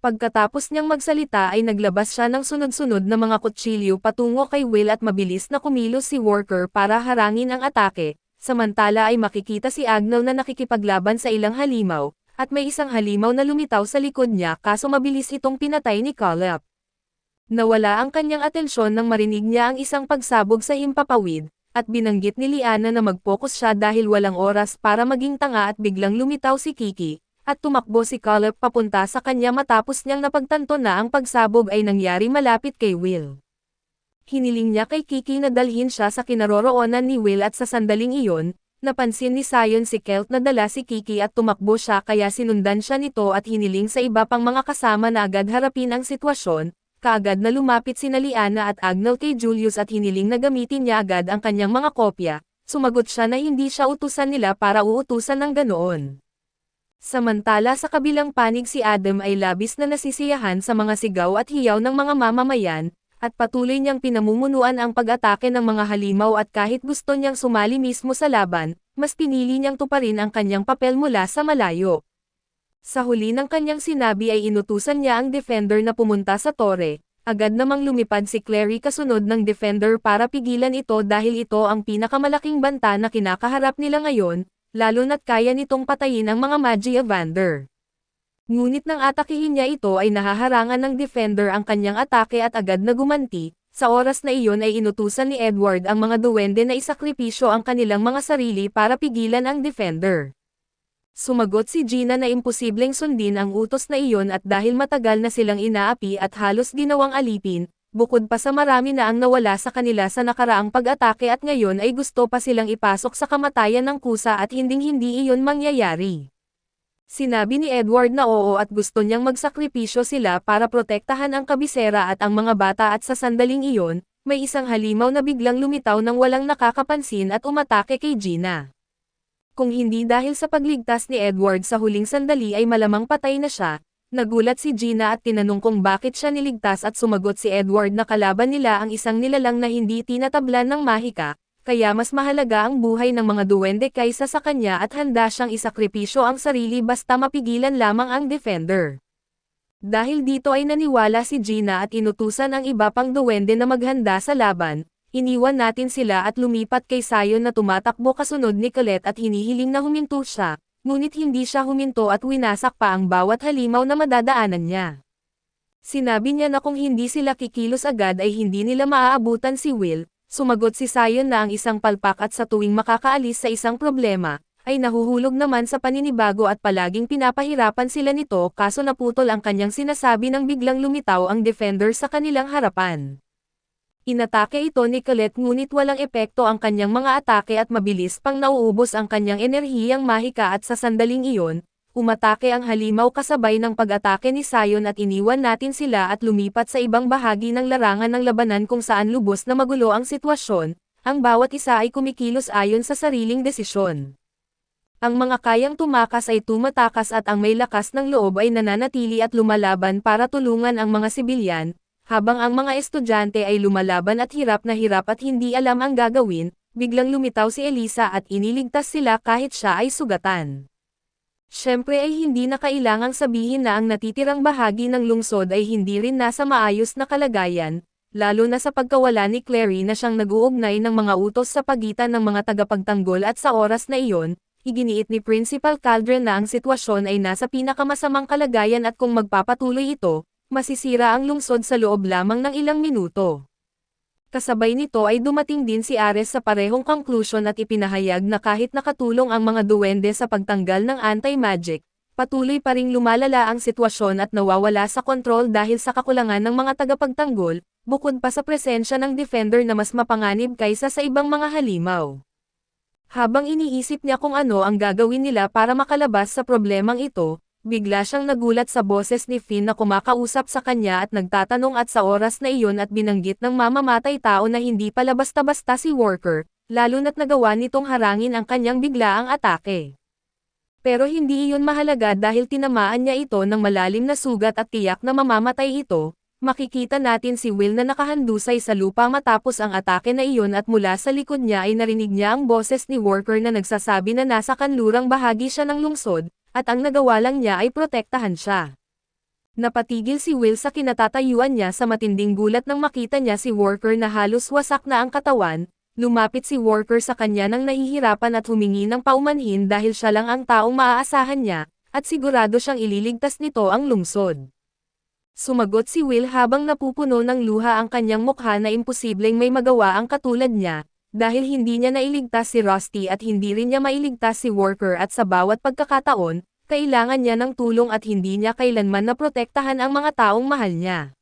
A: Pagkatapos niyang magsalita ay naglabas siya ng sunod-sunod na mga kutsilyo patungo kay Will at mabilis na kumilos si Walker para harangin ang atake, samantala ay makikita si Agnell na nakikipaglaban sa ilang halimaw, at may isang halimaw na lumitaw sa likod niya kaso mabilis itong pinatay ni Caleb. Nawala ang kanyang atensyon nang marinig niya ang isang pagsabog sa himpapawid, at binanggit ni Liana na mag-focus siya dahil walang oras para maging tanga at biglang lumitaw si Kiki. At tumakbo si Caleb papunta sa kanya matapos niyang napagtanto na ang pagsabog ay nangyari malapit kay Will. Hiniling niya kay Kiki na dalhin siya sa kinaroroonan ni Will at sa sandaling iyon, napansin ni Sion si Kelt na dala si Kiki at tumakbo siya kaya sinundan siya nito at hiniling sa iba pang mga kasama na agad harapin ang sitwasyon, kaagad na lumapit sina Liana at Agnell kay Julius at hiniling na gamitin niya agad ang kanyang mga kopya, sumagot siya na hindi siya utusan nila para uutusan ng ganoon. Samantala sa kabilang panig si Adam ay labis na nasisiyahan sa mga sigaw at hiyaw ng mga mamamayan, at patuloy niyang pinamumunuan ang pag-atake ng mga halimaw at kahit gusto niyang sumali mismo sa laban, mas pinili niyang tuparin ang kanyang papel mula sa malayo. Sa huli ng kanyang sinabi ay inutusan niya ang defender na pumunta sa tore, agad namang lumipad si Clary kasunod ng defender para pigilan ito dahil ito ang pinakamalaking banta na kinakaharap nila ngayon, lalo na't kaya nitong patayin ang mga Magia Vander. Ngunit nang atakihin niya ito ay nahaharangan ng defender ang kanyang atake at agad na gumanti, sa oras na iyon ay inutusan ni Edward ang mga duwende na isakripisyo ang kanilang mga sarili para pigilan ang defender. Sumagot si Gina na imposibleng sundin ang utos na iyon at dahil matagal na silang inaapi at halos ginawang alipin, bukod pa sa marami na ang nawala sa kanila sa nakaraang pag-atake at ngayon ay gusto pa silang ipasok sa kamatayan ng kusa at hinding-hindi iyon mangyayari. Sinabi ni Edward na oo at gusto niyang magsakripisyo sila para protektahan ang kabisera at ang mga bata at sa sandaling iyon, may isang halimaw na biglang lumitaw nang walang nakakapansin at umatake kay Gina. Kung hindi dahil sa pagligtas ni Edward sa huling sandali ay malamang patay na siya. Nagulat si Gina at tinanong kung bakit siya niligtas at sumagot si Edward na kalaban nila ang isang nilalang na hindi tinatablan ng mahika, kaya mas mahalaga ang buhay ng mga duwende kaysa sa kanya at handa siyang isakripisyo ang sarili basta mapigilan lamang ang defender. Dahil dito ay naniwala si Gina at inutusan ang iba pang duwende na maghanda sa laban, iniwan natin sila at lumipat kay Sion na tumatakbo kasunod ni Colette at hinihiling na huminto siya. Ngunit hindi siya huminto at winasak pa ang bawat halimaw na madadaanan niya. Sinabi niya na kung hindi sila kikilos agad ay hindi nila maaabutan si Will, sumagot si Sion na ang isang palpak at sa tuwing makakaalis sa isang problema, ay nahuhulog naman sa paninibago at palaging pinapahirapan sila nito kaso naputol ang kanyang sinasabi nang biglang lumitaw ang defender sa kanilang harapan. Inatake ito ni Colette ngunit walang epekto ang kanyang mga atake at mabilis pang nauubos ang kanyang enerhiyang mahika at sa sandaling iyon, umatake ang halimaw kasabay ng pag-atake ni Sion at iniwan natin sila at lumipat sa ibang bahagi ng larangan ng labanan kung saan lubos na magulo ang sitwasyon, ang bawat isa ay kumikilos ayon sa sariling desisyon. Ang mga kayang tumakas ay tumatakas at ang may lakas ng loob ay nananatili at lumalaban para tulungan ang mga sibilyan, habang ang mga estudyante ay lumalaban at hindi alam ang gagawin, biglang lumitaw si Elisa at iniligtas sila kahit siya ay sugatan. Siyempre ay hindi na kailangang sabihin na ang natitirang bahagi ng lungsod ay hindi rin nasa maayos na kalagayan, lalo na sa pagkawala ni Clary na siyang nag-uugnay ng mga utos sa pagitan ng mga tagapagtanggol at sa oras na iyon, iginiit ni Principal Caldren na ang sitwasyon ay nasa pinakamasamang kalagayan at kung magpapatuloy ito, masisira ang lungsod sa loob lamang ng ilang minuto. Kasabay nito ay dumating din si Ares sa parehong conclusion at ipinahayag na kahit nakatulong ang mga duwende sa pagtanggal ng anti-magic, patuloy pa ring lumalala ang sitwasyon at nawawala sa kontrol dahil sa kakulangan ng mga tagapagtanggol, bukod pa sa presensya ng defender na mas mapanganib kaysa sa ibang mga halimaw. Habang iniisip niya kung ano ang gagawin nila para makalabas sa problemang ito, bigla siyang nagulat sa boses ni Finn na kumakausap sa kanya at nagtatanong at sa oras na iyon at binanggit ng mamamatay tao na hindi pala basta-basta si Walker, lalo na't nagawa nitong harangin ang kanyang biglaang atake. Pero hindi iyon mahalaga dahil tinamaan niya ito ng malalim na sugat at tiyak na mamamatay ito. Makikita natin si Will na nakahandusay sa lupa matapos ang atake na iyon at mula sa likod niya ay narinig niya ang boses ni Walker na nagsasabi na nasa kanlurang bahagi siya ng lungsod, at ang nagawa lang niya ay protektahan siya. Napatigil si Will sa kinatatayuan niya sa matinding gulat nang makita niya si Walker na halos wasak na ang katawan. Lumapit si Walker sa kanya nang nahihirapan at humingi ng paumanhin dahil siya lang ang taong maaasahan niya, at sigurado siyang ililigtas nito ang lungsod. Sumagot si Will habang napupuno ng luha ang kanyang mukha na imposibleng may magawa ang katulad niya, dahil hindi niya nailigtas si Rusty at hindi rin niya mailigtas si Walker at sa bawat pagkakataon, kailangan niya ng tulong at hindi niya kailanman naprotektahan ang mga taong mahal niya.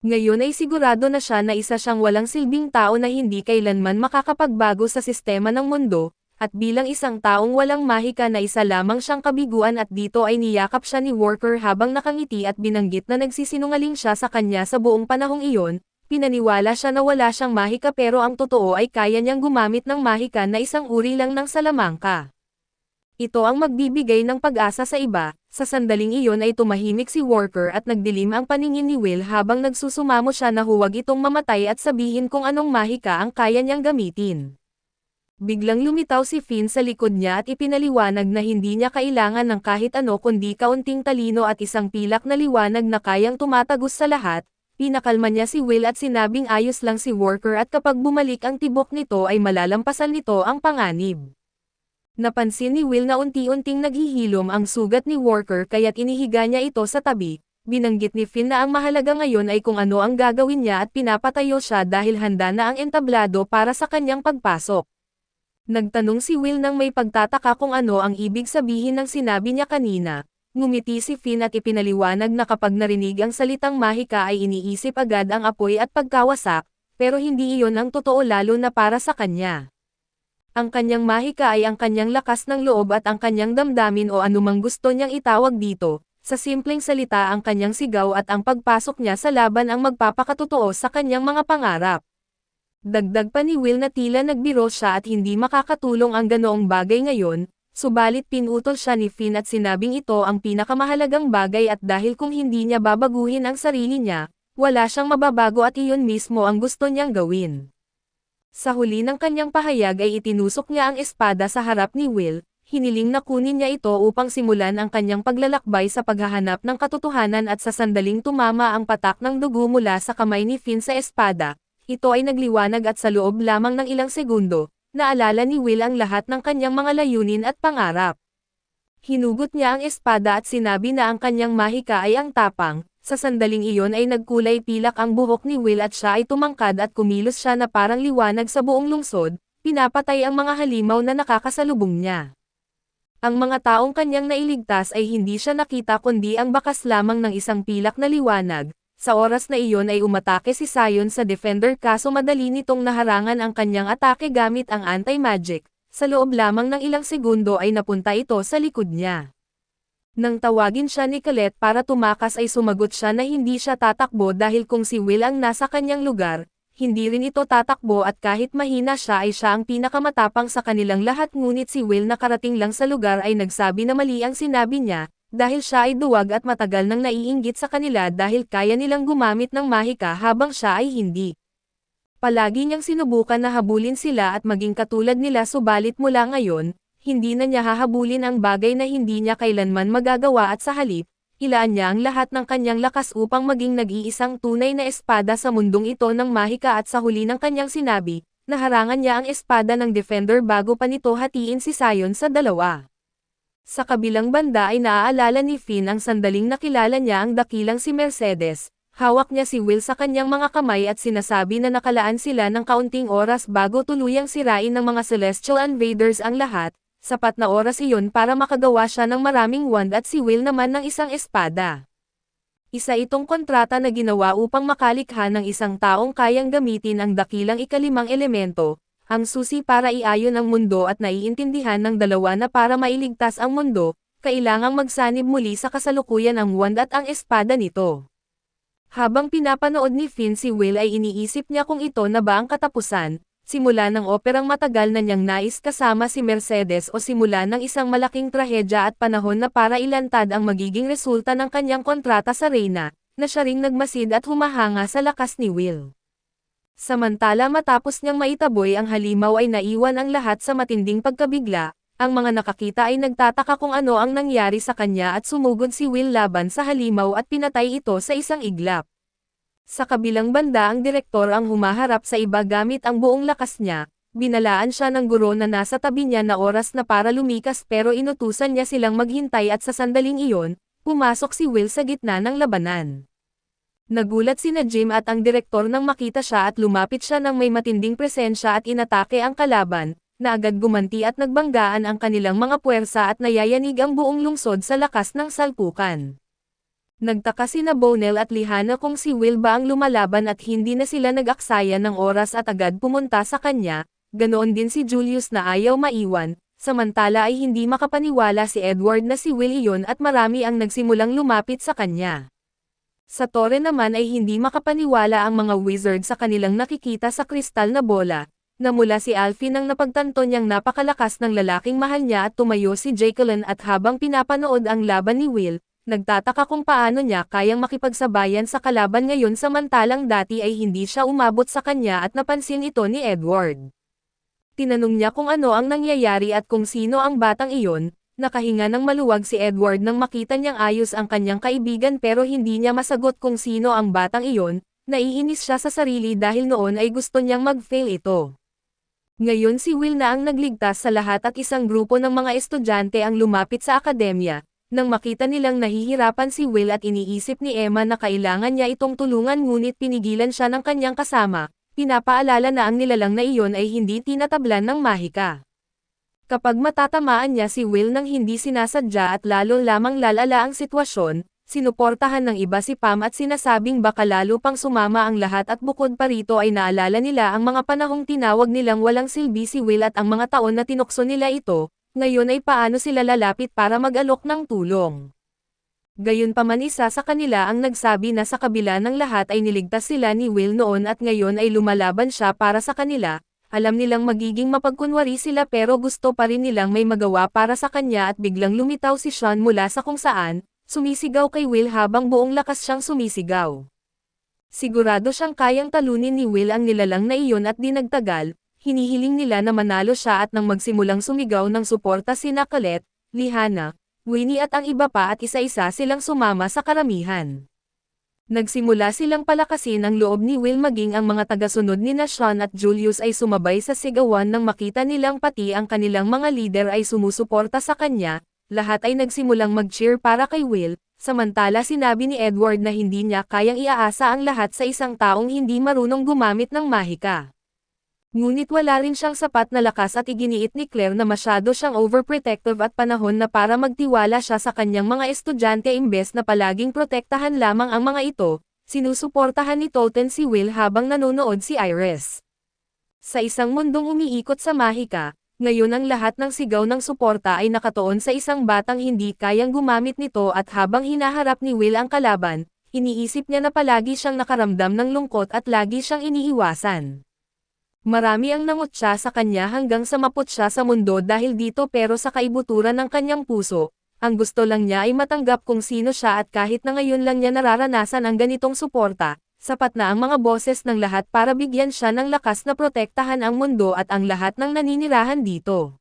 A: Ngayon ay sigurado na siya na isa siyang walang silbing tao na hindi kailanman makakapagbago sa sistema ng mundo, at bilang isang taong walang mahika na isa lamang siyang kabiguan at dito ay niyakap siya ni Walker habang nakangiti at binanggit na nagsisinungaling siya sa kanya sa buong panahong iyon, pinaniwala siya na wala siyang mahika pero ang totoo ay kaya niyang gumamit ng mahika na isang uri lang ng salamangka. Ito ang magbibigay ng pag-asa sa iba. Sa sandaling iyon ay tumahimik si Walker at nagdilim ang paningin ni Will habang nagsusumamo siya na huwag itong mamatay at sabihin kung anong mahika ang kaya niyang gamitin. Biglang lumitaw si Finn sa likod niya at ipinaliwanag na hindi niya kailangan ng kahit ano kundi kaunting talino at isang pilak na liwanag na kayang tumatagos sa lahat. Pinakalma niya si Will at sinabing ayos lang si Walker at kapag bumalik ang tibok nito ay malalampasan nito ang panganib. Napansin ni Will na unti-unting naghihilom ang sugat ni Walker kaya't inihiga niya ito sa tabi. Binanggit ni Finn na ang mahalaga ngayon ay kung ano ang gagawin niya at pinapatayo siya dahil handa na ang entablado para sa kanyang pagpasok. Nagtanong si Will nang may pagtataka kung ano ang ibig sabihin ng sinabi niya kanina. Ngumiti si Finn at ipinaliwanag na kapag narinig ang salitang mahika ay iniisip agad ang apoy at pagkawasak, pero hindi iyon ang totoo lalo na para sa kanya. Ang kanyang mahika ay ang kanyang lakas ng loob at ang kanyang damdamin o anumang gusto niyang itawag dito. Sa simpleng salita ang kanyang sigaw at ang pagpasok niya sa laban ang magpapakatotoo sa kanyang mga pangarap. Dagdag pa ni Will na tila nagbiro siya at hindi makakatulong ang ganoong bagay ngayon, subalit pinutol siya ni Finn at sinabing ito ang pinakamahalagang bagay at dahil kung hindi niya babaguhin ang sarili niya, wala siyang mababago at iyon mismo ang gusto niyang gawin. Sa huli ng kanyang pahayag ay itinusok niya ang espada sa harap ni Will, hiniling na kunin niya ito upang simulan ang kanyang paglalakbay sa paghahanap ng katotohanan at sa sandaling tumama ang patak ng dugo mula sa kamay ni Finn sa espada, ito ay nagliwanag at sa loob lamang ng ilang segundo, naalala ni Will ang lahat ng kanyang mga layunin at pangarap. Hinugot niya ang espada at sinabi na ang kanyang mahika ay ang tapang. Sa sandaling iyon ay nagkulay pilak ang buhok ni Will at siya ay tumangkad at kumilos siya na parang liwanag sa buong lungsod, pinapatay ang mga halimaw na nakakasalubong niya. Ang mga taong kanyang nailigtas ay hindi siya nakita kundi ang bakas lamang ng isang pilak na liwanag. Sa oras na iyon ay umatake si Sion sa Defender kaso madali nitong naharangan ang kanyang atake gamit ang anti-magic. Sa loob lamang ng ilang segundo ay napunta ito sa likod niya. Nang tawagin siya ni Colette para tumakas ay sumagot siya na hindi siya tatakbo dahil kung si Will ang nasa kanyang lugar, hindi rin ito tatakbo at kahit mahina siya ay siya ang pinakamatapang sa kanilang lahat ngunit si Will na karating lang sa lugar ay nagsabi na mali ang sinabi niya, dahil siya ay duwag at matagal nang naiinggit sa kanila dahil kaya nilang gumamit ng mahika habang siya ay hindi. Palagi niyang sinubukan na habulin sila at maging katulad nila subalit mula ngayon, hindi na niya hahabulin ang bagay na hindi niya kailanman magagawa at sa halip, ilaan niya ang lahat ng kanyang lakas upang maging nag-iisang tunay na espada sa mundong ito ng mahika at sa huli ng kanyang sinabi, naharangan niya ang espada ng Defender bago pa nito hatiin si Sion sa dalawa. Sa kabilang banda ay naaalala ni Finn ang sandaling nakilala niya ang dakilang si Mercedes, hawak niya si Will sa kanyang mga kamay at sinasabi na nakalaan sila ng kaunting oras bago tuluyang sirain ng mga Celestial Invaders ang lahat. Sapat na oras iyon para makagawa siya ng maraming wand at si Will naman ng isang espada. Isa itong kontrata na ginawa upang makalikha ng isang taong kayang gamitin ang dakilang ikalimang elemento, ang susi para iayon ang mundo at naiintindihan ng dalawa na para mailigtas ang mundo, kailangang magsanib muli sa kasalukuyan ang wand at ang espada nito. Habang pinapanood ni Finn si Will ay iniisip niya kung ito na ba ang katapusan. Simula ng operang matagal na niyang nais kasama si Mercedes o simula ng isang malaking trahedya at panahon na para ilantad ang magiging resulta ng kanyang kontrata sa Reyna, na siya ring nagmasid at humahanga sa lakas ni Will. Samantala matapos niyang maitaboy ang halimaw ay naiwan ang lahat sa matinding pagkabigla, Ang mga nakakita ay nagtataka kung ano ang nangyari sa kanya at sumugod si Will laban sa halimaw at pinatay ito sa isang iglap. Sa kabilang banda ang direktor ang humaharap sa iba gamit ang buong lakas niya, binalaan siya ng guro na nasa tabi niya na oras na para lumikas pero inutusan niya silang maghintay at sa sandaling iyon, pumasok si Will sa gitna ng labanan. Nagulat sina Jim at ang direktor nang makita siya at lumapit siya ng may matinding presensya at inatake ang kalaban, na agad gumanti at nagbanggaan ang kanilang mga puwersa at nayayanig ang buong lungsod sa lakas ng salpukan. Nagtaka sina Bonell at Lihana kung si Will ba ang lumalaban at hindi na sila nag-aksaya ng oras at agad pumunta sa kanya, ganoon din si Julius na ayaw maiwan, samantala ay hindi makapaniwala si Edward na si Will iyon at marami ang nagsimulang lumapit sa kanya. Sa tore naman ay hindi makapaniwala ang mga wizard sa kanilang nakikita sa kristal na bola, na mula si Alfie nang napagtanto niyang napakalakas ng lalaking mahal niya at tumayo si Jacqueline at habang pinapanood ang laban ni Will, nagtataka kung paano niya kayang makipagsabayan sa kalaban ngayon samantalang dati ay hindi siya umabot sa kanya at napansin ito ni Edward. Tinanong niya kung ano ang nangyayari at kung sino ang batang iyon, nakahinga ng maluwag si Edward nang makita niyang ayos ang kanyang kaibigan pero hindi niya masagot kung sino ang batang iyon, naiinis siya sa sarili dahil noon ay gusto niyang mag-fail ito. Ngayon si Will na ang nagligtas sa lahat at isang grupo ng mga estudyante ang lumapit sa akademya. Nang makita nilang nahihirapan si Will at iniisip ni Emma na kailangan niya itong tulungan ngunit pinigilan siya ng kanyang kasama, pinapaalala na ang nilalang na iyon ay hindi tinatablan ng mahika. Kapag matatamaan niya si Will nang hindi sinasadya at lalo lamang lalala ang sitwasyon, sinuportahan ng iba si Pam at sinasabing baka lalo pang sumama ang lahat at bukod pa rito ay naalala nila ang mga panahong tinawag nilang walang silbi si Will at ang mga taon na tinukso nila ito, ngayon ay paano sila lalapit para mag-alok ng tulong. Gayunpaman isa sa kanila ang nagsabi na sa kabila ng lahat ay niligtas sila ni Will noon at ngayon ay lumalaban siya para sa kanila, alam nilang magiging mapagkunwari sila pero gusto pa rin nilang may magawa para sa kanya at biglang lumitaw si Sean mula sa kung saan, sumisigaw kay Will habang buong lakas siyang sumisigaw. Sigurado siyang kayang talunin ni Will ang nilalang na iyon at di nagtagal, hinihiling nila na manalo siya at nang magsimulang sumigaw ng suporta sina Colette, Lihana, Winnie at ang iba pa at isa-isa silang sumama sa karamihan. Nagsimula silang palakasin ang loob ni Will maging ang mga tagasunod ni Sean at Julius ay sumabay sa sigawan nang makita nilang pati ang kanilang mga leader ay sumusuporta sa kanya. Lahat ay nagsimulang mag-cheer para kay Will, samantala sinabi ni Edward na hindi niya kayang iaasa ang lahat sa isang taong hindi marunong gumamit ng mahika. Ngunit wala rin siyang sapat na lakas at iginiit ni Claire na masyado siyang overprotective at panahon na para magtiwala siya sa kanyang mga estudyante imbes na palaging protektahan lamang ang mga ito, sinusuportahan ni Toten si Will habang nanonood si Iris. Sa isang mundong umiikot sa mahika, ngayon ang lahat ng sigaw ng suporta ay nakatuon sa isang batang hindi kayang gumamit nito at habang hinaharap ni Will ang kalaban, iniisip niya na palagi siyang nakaramdam ng lungkot at lagi siyang iniiwasan. Marami ang nangutya sa kanya hanggang sa maput siya sa mundo dahil dito pero sa kaibuturan ng kanyang puso, ang gusto lang niya ay matanggap kung sino siya at kahit na ngayon lang niya nararanasan ang ganitong suporta, sapat na ang mga boses ng lahat para bigyan siya ng lakas na protektahan ang mundo at ang lahat ng naninirahan dito.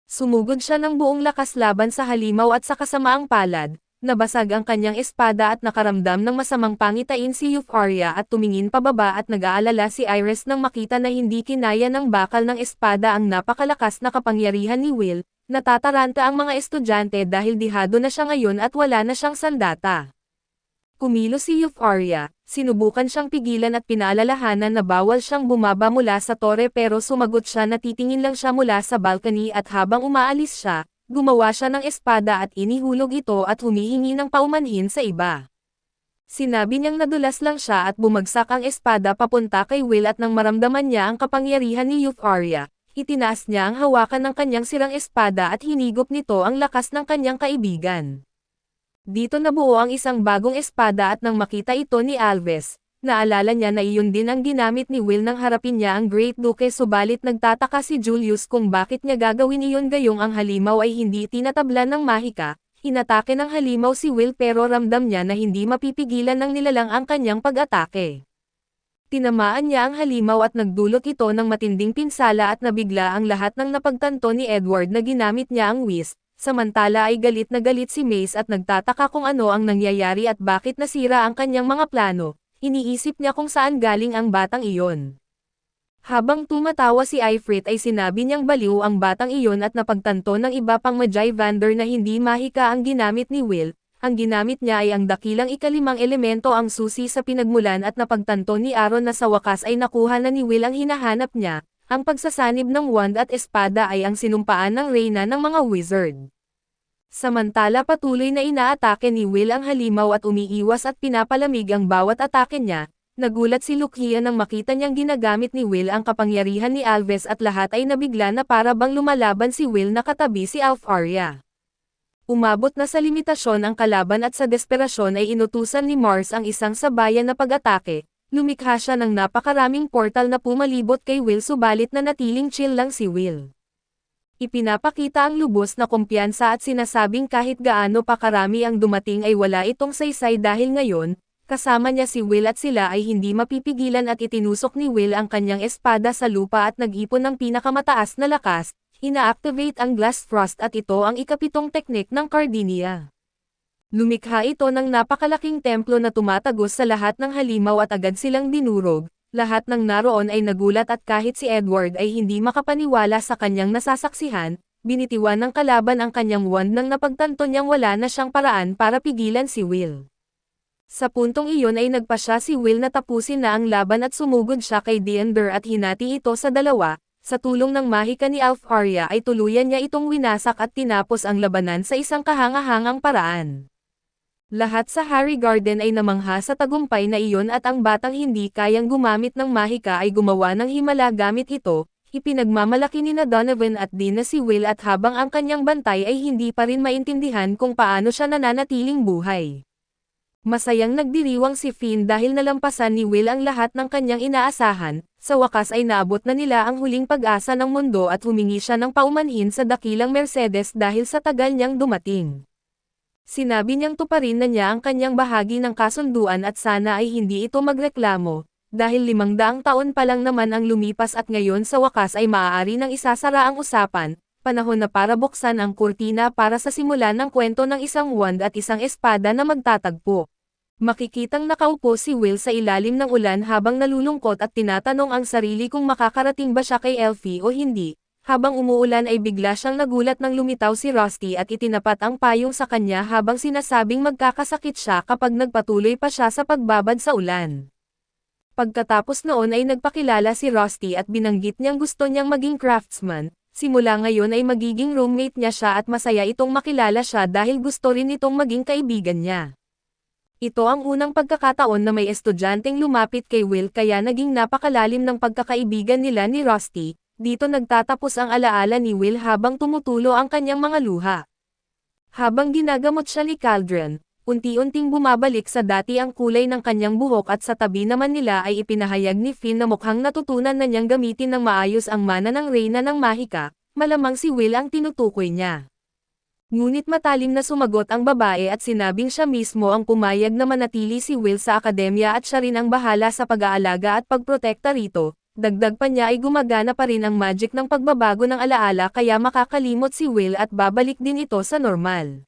A: Sumugod siya ng buong lakas laban sa halimaw at sa kasamaang palad, nabasag ang kanyang espada at nakaramdam ng masamang pangitain si Euphoria at tumingin pababa at nag-aalala si Iris nang makita na hindi kinaya ng bakal ng espada ang napakalakas na kapangyarihan ni Will, natataranta ang mga estudyante dahil dihado na siya ngayon at wala na siyang sandata. Kumilos si Euphoria, sinubukan siyang pigilan at pinaalalahanan na bawal siyang bumaba mula sa tore pero sumagot siya na titingin lang siya mula sa balcony at habang umaalis siya, gumawa siya ng espada at inihulog ito at humihingi ng paumanhin sa iba. Sinabi niyang nadulas lang siya at bumagsak ang espada papunta kay Will at nang maramdaman niya ang kapangyarihan ni Euphoria, itinaas niya ang hawakan ng kanyang sirang espada at hinigop nito ang lakas ng kanyang kaibigan. Dito nabuo ang isang bagong espada at nang makita ito ni Alves, naalala niya na iyon din ang ginamit ni Will nang harapin niya ang Great Duke subalit nagtataka si Julius kung bakit niya gagawin iyon gayong ang halimaw ay hindi tinatablan ng mahika, hinatake ng halimaw si Will pero ramdam niya na hindi mapipigilan ng nilalang ang kanyang pag-atake. Tinamaan niya ang halimaw at nagdulot ito ng matinding pinsala at nabigla ang lahat ng napagtanto ni Edward na ginamit niya ang whisk, samantala ay galit na galit si Mace at nagtataka kung ano ang nangyayari at bakit nasira ang kanyang mga plano, iniisip niya kung saan galing ang batang iyon. Habang tumatawa si Ifrit ay sinabi niyang baliw ang batang iyon at napagtanto ng iba pang Magi Vander na hindi mahika ang ginamit ni Will. Ang ginamit niya ay ang dakilang ikalimang elemento ang susi sa pinagmulan at napagtanto ni Aaron na sa wakas ay nakuha na ni Will ang hinahanap niya, ang pagsasanib ng wand at espada ay ang sinumpaan ng reyna ng mga wizard. Samantala patuloy na inaatake ni Will ang halimaw at umiiwas at pinapalamig ang bawat atake niya, nagulat si Lucia nang makita niyang ginagamit ni Will ang kapangyarihan ni Alves at lahat ay nabigla na para bang lumalaban si Will na katabi si Alfaria. Umabot na sa limitasyon ang kalaban at sa desperasyon ay inutusan ni Mars ang isang sabayan na pag-atake, lumikha siya ng napakaraming portal na pumalibot kay Will subalit na natiling chill lang si Will. Ipinapakita ang lubos na kumpiyansa at sinasabing kahit gaano pa karami ang dumating ay wala itong saysay dahil ngayon, kasama niya si Will at sila ay hindi mapipigilan at itinusok ni Will ang kanyang espada sa lupa at nag-ipon ng pinakamataas na lakas. Ina-activate ang Glass Frost at ito ang ikapitong teknik ng Cardinia. Lumikha ito ng napakalaking templo na tumatagos sa lahat ng halimaw at agad silang dinurog, lahat ng naroon ay nagulat at kahit si Edward ay hindi makapaniwala sa kanyang nasasaksihan, binitiwan ng kalaban ang kanyang wand nang napagtanto niyang wala na siyang paraan para pigilan si Will. Sa puntong iyon ay nagpasya si Will na tapusin na ang laban at sumugod siya kay Deander at hinati ito sa dalawa. Sa tulong ng mahika ni Alfaria ay tuluyan niya itong winasak at tinapos ang labanan sa isang kahangahangang paraan. Lahat sa Harry Garden ay namangha sa tagumpay na iyon at ang batang hindi kayang gumamit ng mahika ay gumawa ng himala gamit ito, ipinagmamalaki ni Donovan at din na si Will at habang ang kanyang bantay ay hindi pa rin maintindihan kung paano siya nananatiling buhay. Masayang nagdiriwang si Finn dahil nalampasan ni Will ang lahat ng kanyang inaasahan, sa wakas ay naabot na nila ang huling pag-asa ng mundo at humingi siya ng paumanhin sa dakilang Mercedes dahil sa tagal niyang dumating. Sinabi niyang tuparin na niya ang kanyang bahagi ng kasunduan at sana ay hindi ito magreklamo, dahil 500 taon pa lang naman ang lumipas at ngayon sa wakas ay maaari nang isasara ang usapan, panahon na para buksan ang kurtina para sa simulan ng kwento ng isang wand at isang espada na magtatagpo. Makikitang nakaupo si Will sa ilalim ng ulan habang nalulungkot at tinatanong ang sarili kung makakarating ba siya kay Elfie o hindi. Habang umuulan ay bigla siyang nagulat nang lumitaw si Rusty at itinapat ang payong sa kanya habang sinasabing magkakasakit siya kapag nagpatuloy pa siya sa pagbabad sa ulan. Pagkatapos noon ay nagpakilala si Rusty at binanggit niyang gusto niyang maging craftsman. Simula ngayon ay magiging roommate niya siya at masaya itong makilala siya dahil gusto rin itong maging kaibigan niya. Ito ang unang pagkakataon na may estudyanteng lumapit kay Will kaya naging napakalalim ng pagkakaibigan nila ni Rusty. Dito nagtatapos ang alaala ni Will habang tumutulo ang kanyang mga luha. Habang ginagamot siya ni Caldron, unti-unting bumabalik sa dati ang kulay ng kanyang buhok at sa tabi naman nila ay ipinahayag ni Finn na mukhang natutunan na niyang gamitin ng maayos ang mana ng reyna ng mahika, malamang si Will ang tinutukoy niya. Ngunit matalim na sumagot ang babae at sinabing siya mismo ang pumayag na manatili si Will sa akademya at siya rin ang bahala sa pag-aalaga at pagprotekta rito. Dagdag pa niya ay gumagana pa rin ang magic ng pagbabago ng alaala kaya makakalimot si Will at babalik din ito sa normal.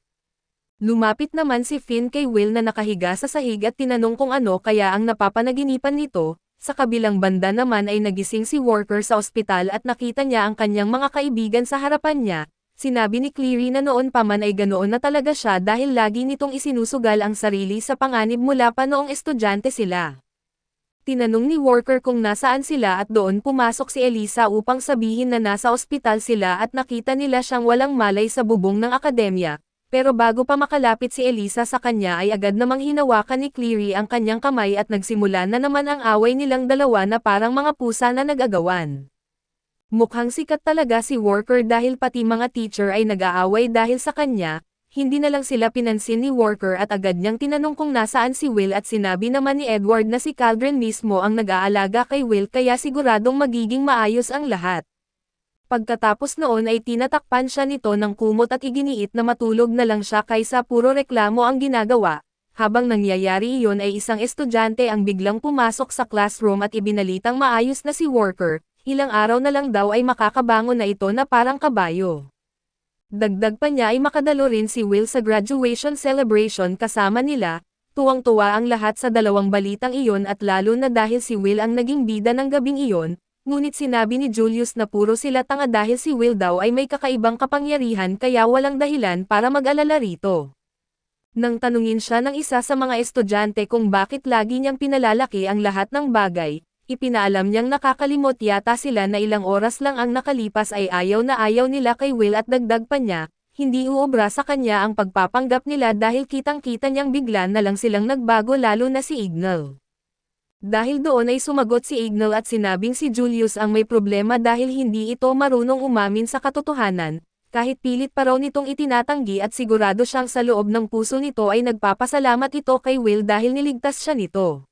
A: Lumapit naman si Finn kay Will na nakahiga sa sahig at tinanong kung ano kaya ang napapanaginipan nito. Sa kabilang banda naman ay nagising si Walker sa ospital at nakita niya ang kanyang mga kaibigan sa harapan niya. Sinabi ni Cleary na noon pa man ay ganoon na talaga siya dahil lagi nitong isinusugal ang sarili sa panganib mula pa noong estudyante sila. Tinanong ni Walker kung nasaan sila at doon pumasok si Elisa upang sabihin na nasa ospital sila at nakita nila siyang walang malay sa bubong ng akademya. Pero bago pa makalapit si Elisa sa kanya ay agad namang hinawakan ni Cleary ang kanyang kamay at nagsimula na naman ang away nilang dalawa na parang mga pusa na nag-agawan. Mukhang sikat talaga si Walker dahil pati mga teacher ay nag-aaway dahil sa kanya, hindi na lang sila pinansin ni Walker at agad niyang tinanong kung nasaan si Will at sinabi naman ni Edward na si Caldron mismo ang nag-aalaga kay Will kaya siguradong magiging maayos ang lahat. Pagkatapos noon ay tinatakpan siya nito ng kumot at iginiit na matulog na lang siya kaysa puro reklamo ang ginagawa. habang nangyayari iyon ay isang estudyante ang biglang pumasok sa classroom at ibinalitang maayos na si Worker, ilang araw na lang daw ay makakabangon na ito na parang kabayo. Dagdag pa niya ay makadalo rin si Will sa graduation celebration kasama nila, tuwang-tuwa ang lahat sa dalawang balitang iyon at lalo na dahil si Will ang naging bida ng gabing iyon, ngunit sinabi ni Julius na puro sila tanga dahil si Will daw ay may kakaibang kapangyarihan kaya walang dahilan para mag-alala rito. Nang tanungin siya ng isa sa mga estudyante kung bakit lagi niyang pinalalaki ang lahat ng bagay, ipinaalam niyang nakakalimot yata sila na ilang oras lang ang nakalipas ay ayaw na ayaw nila kay Will at dagdag pa niya, hindi uobra sa kanya ang pagpapanggap nila dahil kitang-kita niyang bigla na lang silang nagbago lalo na si Ignal. Dahil doon ay sumagot si Ignal at sinabing si Julius ang may problema dahil hindi ito marunong umamin sa katotohanan, kahit pilit pa raw nitong itinatanggi at sigurado siyang sa loob ng puso nito ay nagpapasalamat ito kay Will dahil niligtas siya nito.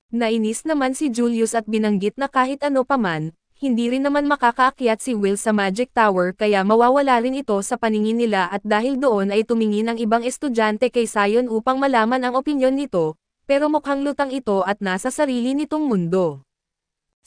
A: Nainis naman si Julius at binanggit na kahit ano paman, hindi rin naman makakaakyat si Will sa Magic Tower kaya mawawala rin ito sa paningin nila at dahil doon ay tumingin ang ibang estudyante kay Sion upang malaman ang opinyon nito, pero mukhang lutang ito at nasa sarili nitong mundo.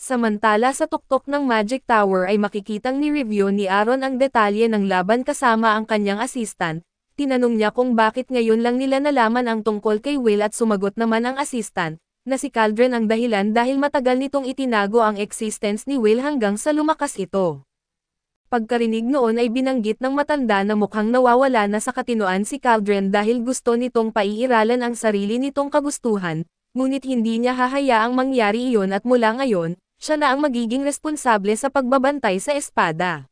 A: Samantala sa tuktok ng Magic Tower ay makikitang ni-review ni Aaron ang detalye ng laban kasama ang kanyang assistant, tinanong niya kung bakit ngayon lang nila nalaman ang tungkol kay Will at sumagot naman ang assistant, na si Caldron ang dahilan dahil matagal nitong itinago ang existence ni Will hanggang sa lumakas ito. Pagkarinig noon ay binanggit ng matanda na mukhang nawawala na sa katinoan si Caldron dahil gusto nitong paiiralan ang sarili nitong kagustuhan, ngunit hindi niya hahayaang mangyari iyon at mula ngayon, siya na ang magiging responsable sa pagbabantay sa espada.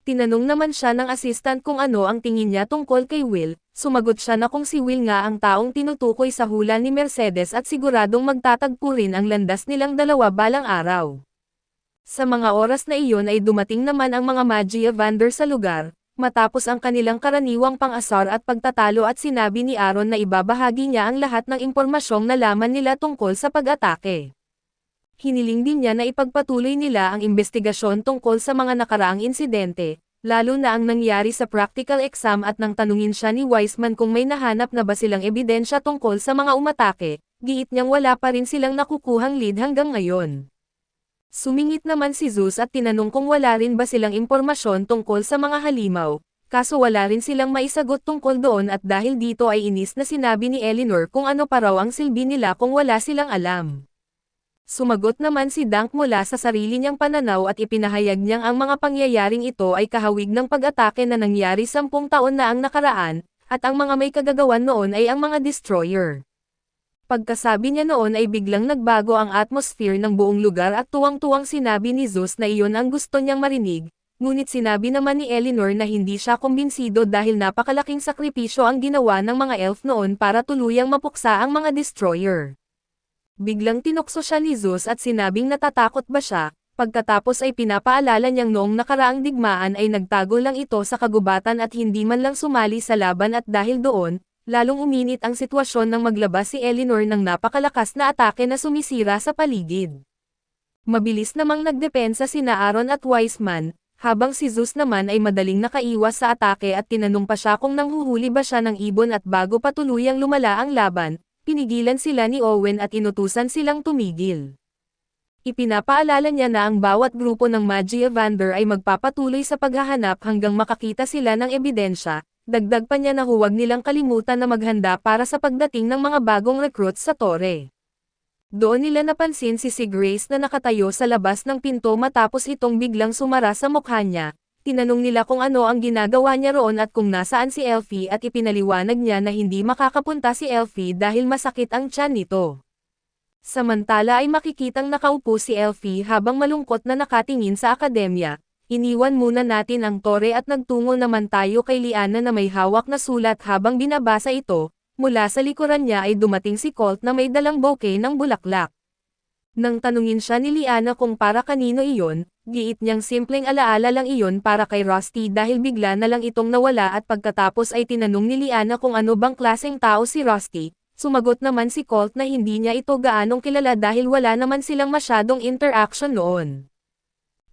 A: Tinanong naman siya ng assistant kung ano ang tingin niya tungkol kay Will, sumagot siya na kung si Will nga ang taong tinutukoy sa hula ni Mercedes at siguradong magtatagpo rin ang landas nilang dalawa balang araw. Sa mga oras na iyon ay dumating naman ang mga Magia Vander sa lugar, matapos ang kanilang karaniwang pang-asar at pagtatalo at sinabi ni Aaron na ibabahagi niya ang lahat ng impormasyong nalaman nila tungkol sa pag-atake. Hiniling din niya na ipagpatuloy nila ang investigasyon tungkol sa mga nakaraang insidente, lalo na ang nangyari sa practical exam at nang tanungin siya ni Wiseman kung may nahanap na ba silang ebidensya tungkol sa mga umatake, giit niyang wala pa rin silang nakukuhang lead hanggang ngayon. Sumingit naman si Zeus at tinanong kung wala rin ba silang impormasyon tungkol sa mga halimaw, kaso wala rin silang maisagot tungkol doon at dahil dito ay inis na sinabi ni Eleanor kung ano pa raw ang silbi nila kung wala silang alam. Sumagot naman si Dunk mula sa sarili niyang pananaw at ipinahayag niyang ang mga pangyayaring ito ay kahawig ng pag-atake na nangyari 10 taon na ang nakaraan, at ang mga may kagagawan noon ay ang mga destroyer. Pagkasabi niya noon ay biglang nagbago ang atmosphere ng buong lugar at tuwang-tuwang sinabi ni Zeus na iyon ang gusto niyang marinig, ngunit sinabi naman ni Eleanor na hindi siya kumbinsido dahil napakalaking sakripisyo ang ginawa ng mga elf noon para tuluyang mapuksa ang mga destroyer. Biglang tinukso siya ni Zeus at sinabing natatakot ba siya, pagkatapos ay pinapaalala niyang noong nakaraang digmaan ay nagtago lang ito sa kagubatan at hindi man lang sumali sa laban at dahil doon, lalong uminit ang sitwasyon nang maglabas si Eleanor ng napakalakas na atake na sumisira sa paligid. Mabilis namang nagdepensa sina Aaron at Wiseman, habang si Zeus naman ay madaling nakaiwas sa atake at tinanong pa siya kung nanghuhuli ba siya ng ibon at bago pa tuluyang lumala ang laban, pinigilan sila ni Owen at inutusan silang tumigil. Ipinapaalala niya na ang bawat grupo ng Magia Vander ay magpapatuloy sa paghahanap hanggang makakita sila ng ebidensya, dagdag pa niya na huwag nilang kalimutan na maghanda para sa pagdating ng mga bagong recruits sa tore. Doon nila napansin si Grace na nakatayo sa labas ng pinto matapos itong biglang sumara sa mukha niya. Tinanong nila kung ano ang ginagawa niya roon at kung nasaan si Elfie at ipinaliwanag niya na hindi makakapunta si Elfie dahil masakit ang tiyan nito. Samantala ay makikitang nakaupo si Elfie habang malungkot na nakatingin sa akademya. Iniwan muna natin ang tore at nagtungo naman tayo kay Liana na may hawak na sulat habang binabasa ito. Mula sa likuran niya ay dumating si Colt na may dalang bouquet ng bulaklak. Nang tanungin siya ni Liana kung para kanino iyon, giit niyang simpleng alaala lang iyon para kay Rusty dahil bigla na lang itong nawala at pagkatapos ay tinanong ni Liana kung ano bang klaseng tao si Rusty, sumagot naman si Colt na hindi niya ito gaanong kilala dahil wala naman silang masyadong interaction noon.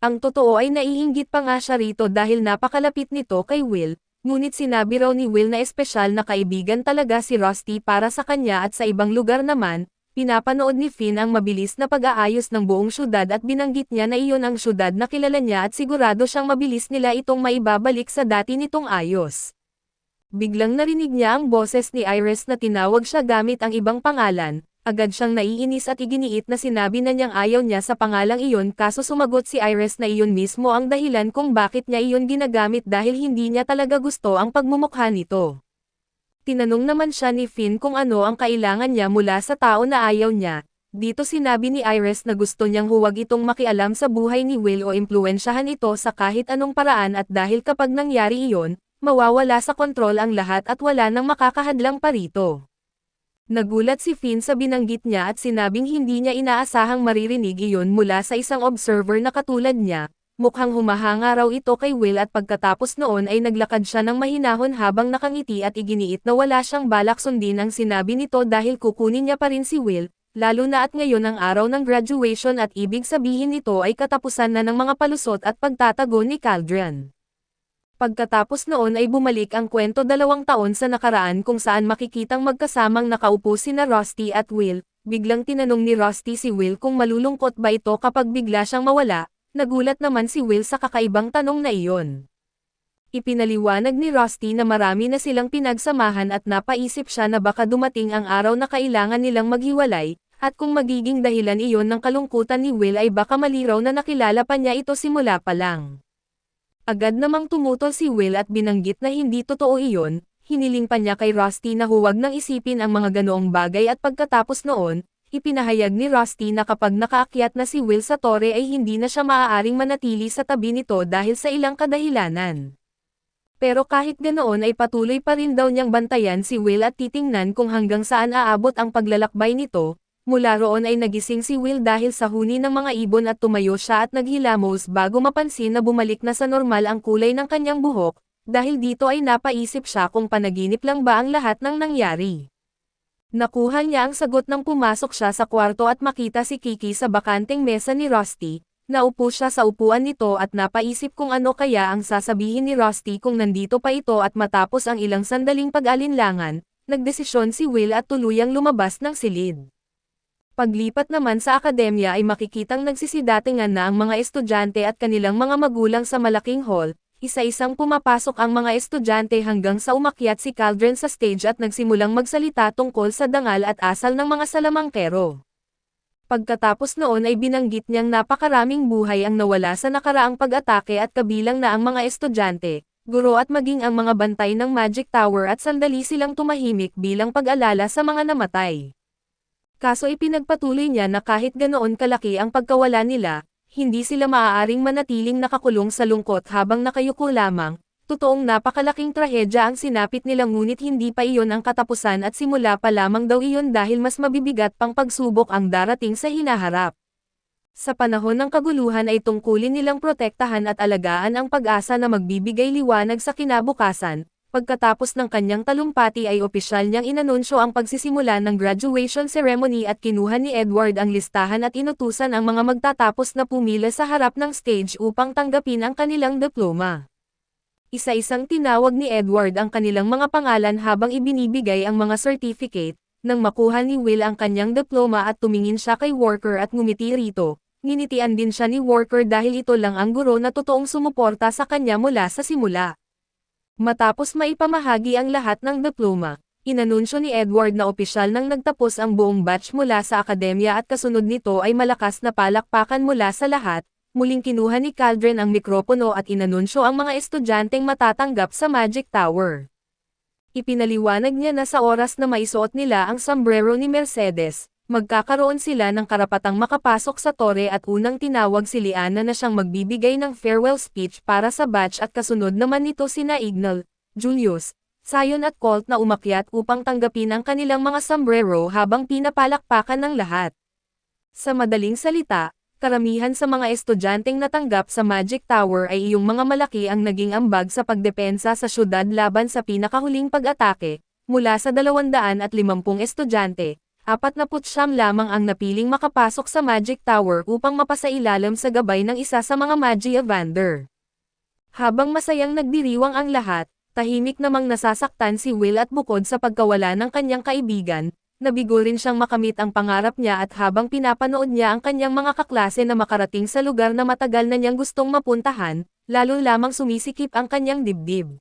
A: Ang totoo ay naiinggit pa nga siya rito dahil napakalapit nito kay Will, Ngunit sinabi raw ni Will na espesyal na kaibigan talaga si Rusty para sa kanya at sa ibang lugar naman, pinapanood ni Finn ang mabilis na pag-aayos ng buong syudad at binanggit niya na iyon ang syudad na kilala niya at sigurado siyang mabilis nila itong maibabalik sa dati nitong ayos. Biglang narinig niya ang boses ni Iris na tinawag siya gamit ang ibang pangalan, agad siyang naiinis at iginiit na sinabi na niyang ayaw niya sa pangalang iyon kaso sumagot si Iris na iyon mismo ang dahilan kung bakit niya iyon ginagamit dahil hindi niya talaga gusto ang pagmumukha nito. Tinanong naman siya ni Finn kung ano ang kailangan niya mula sa tao na ayaw niya. Dito sinabi ni Iris na gusto niyang huwag itong makialam sa buhay ni Will o impluwensyahan ito sa kahit anong paraan at dahil kapag nangyari iyon, mawawala sa kontrol ang lahat at wala nang makakahadlang pa rito. Nagulat si Finn sa binanggit niya at sinabing hindi niya inaasahang maririnig iyon mula sa isang observer na katulad niya. Mukhang humahanga raw ito kay Will at pagkatapos noon ay naglakad siya ng mahinahon habang nakangiti at iginiit na wala siyang balak sundin ang sinabi nito dahil kukunin niya pa rin si Will, lalo na at ngayon ang araw ng graduation at ibig sabihin nito ay katapusan na ng mga palusot at pagtatago ni Cauldron. Pagkatapos noon ay bumalik ang kwento 2 taon sa nakaraan kung saan makikitang magkasamang nakaupo sina Rusty at Will. Biglang tinanong ni Rusty si Will kung malulungkot ba ito kapag bigla siyang mawala, nagulat naman si Will sa kakaibang tanong na iyon. Ipinaliwanag ni Rusty na marami na silang pinagsamahan at napaisip siya na baka dumating ang araw na kailangan nilang maghiwalay, at kung magiging dahilan iyon ng kalungkutan ni Will ay baka maliraw na nakilala pa niya ito simula pa lang. Agad namang tumutol si Will at binanggit na hindi totoo iyon, hiniling pa niya kay Rusty na huwag nang isipin ang mga ganoong bagay at pagkatapos noon, ipinahayag ni Rusty na kapag nakaakyat na si Will sa tore ay hindi na siya maaaring manatili sa tabi nito dahil sa ilang kadahilanan. Pero kahit ganoon ay patuloy pa rin daw niyang bantayan si Will at titingnan kung hanggang saan aabot ang paglalakbay nito. Mula roon ay nagising si Will dahil sa huni ng mga ibon at tumayo siya at naghilamos bago mapansin na bumalik na sa normal ang kulay ng kanyang buhok, dahil dito ay napaisip siya kung panaginip lang ba ang lahat ng nangyari. Nakuha niya ang sagot nang pumasok siya sa kwarto at makita si Kiki sa bakanteng mesa ni Rusty. Naupo siya sa upuan nito at napaisip kung ano kaya ang sasabihin ni Rusty kung nandito pa ito at matapos ang ilang sandaling pag-alinlangan, nagdesisyon si Will at tuluyang lumabas ng silid. Paglipat naman sa akademya ay makikitang nagsisidatingan na ang mga estudyante at kanilang mga magulang sa malaking hall, isa-isang pumapasok ang mga estudyante hanggang sa umakyat si Cauldron sa stage at nagsimulang magsalita tungkol sa dangal at asal ng mga salamangkero. Pagkatapos noon ay binanggit niyang napakaraming buhay ang nawala sa nakaraang pag-atake at kabilang na ang mga estudyante, guro at maging ang mga bantay ng Magic Tower at sandali silang tumahimik bilang pag-alala sa mga namatay. Kaso ipinagpatuloy niya na kahit ganoon kalaki ang pagkawala nila, hindi sila maaaring manatiling nakakulong sa lungkot habang nakayuko lamang. Totoong napakalaking trahedya ang sinapit nila ngunit hindi pa iyon ang katapusan at simula pa lamang daw iyon dahil mas mabibigat pang pagsubok ang darating sa hinaharap. Sa panahon ng kaguluhan ay tungkulin nilang protektahan at alagaan ang pag-asa na magbibigay liwanag sa kinabukasan. Pagkatapos ng kanyang talumpati ay opisyal niyang inanunsyo ang pagsisimula ng graduation ceremony at kinuha ni Edward ang listahan at inutusan ang mga magtatapos na pumila sa harap ng stage upang tanggapin ang kanilang diploma. Isa-isang tinawag ni Edward ang kanilang mga pangalan habang ibinibigay ang mga certificate. Nang makuha ni Will ang kanyang diploma at tumingin siya kay Walker at ngumiti rito, nginitian din siya ni Walker dahil ito lang ang guro na totoong sumuporta sa kanya mula sa simula. Matapos maipamahagi ang lahat ng diploma, inanunsyo ni Edward na opisyal nang nagtapos ang buong batch mula sa akademya at kasunod nito ay malakas na palakpakan mula sa lahat. Muling kinuha ni Cauldron ang mikropono at inanunsyo ang mga estudyanteng matatanggap sa Magic Tower. Ipinaliwanag niya na sa oras na maisuot nila ang sombrero ni Mercedes, magkakaroon sila ng karapatang makapasok sa tore at unang tinawag si Liana na siyang magbibigay ng farewell speech para sa batch at kasunod naman nito sina Ignal, Julius, Sion at Colt na umakyat upang tanggapin ang kanilang mga sombrero habang pinapalakpakan ng lahat. Sa madaling salita, karamihan sa mga estudyanteng natanggap sa Magic Tower ay iyong mga malaki ang naging ambag sa pagdepensa sa syudad laban sa pinakahuling pag-atake, mula sa 250 estudyante. 49 lamang ang napiling makapasok sa Magic Tower upang mapasailalim sa gabay ng isa sa mga Magia Vander. Habang masayang nagdiriwang ang lahat, Tahimik namang nasasaktan si Will at bukod sa pagkawala ng kanyang kaibigan, nabigo rin siyang makamit ang pangarap niya at habang pinapanood niya ang kanyang mga kaklase na makarating sa lugar na matagal na niyang gustong mapuntahan, lalo lamang sumisikip ang kanyang dibdib.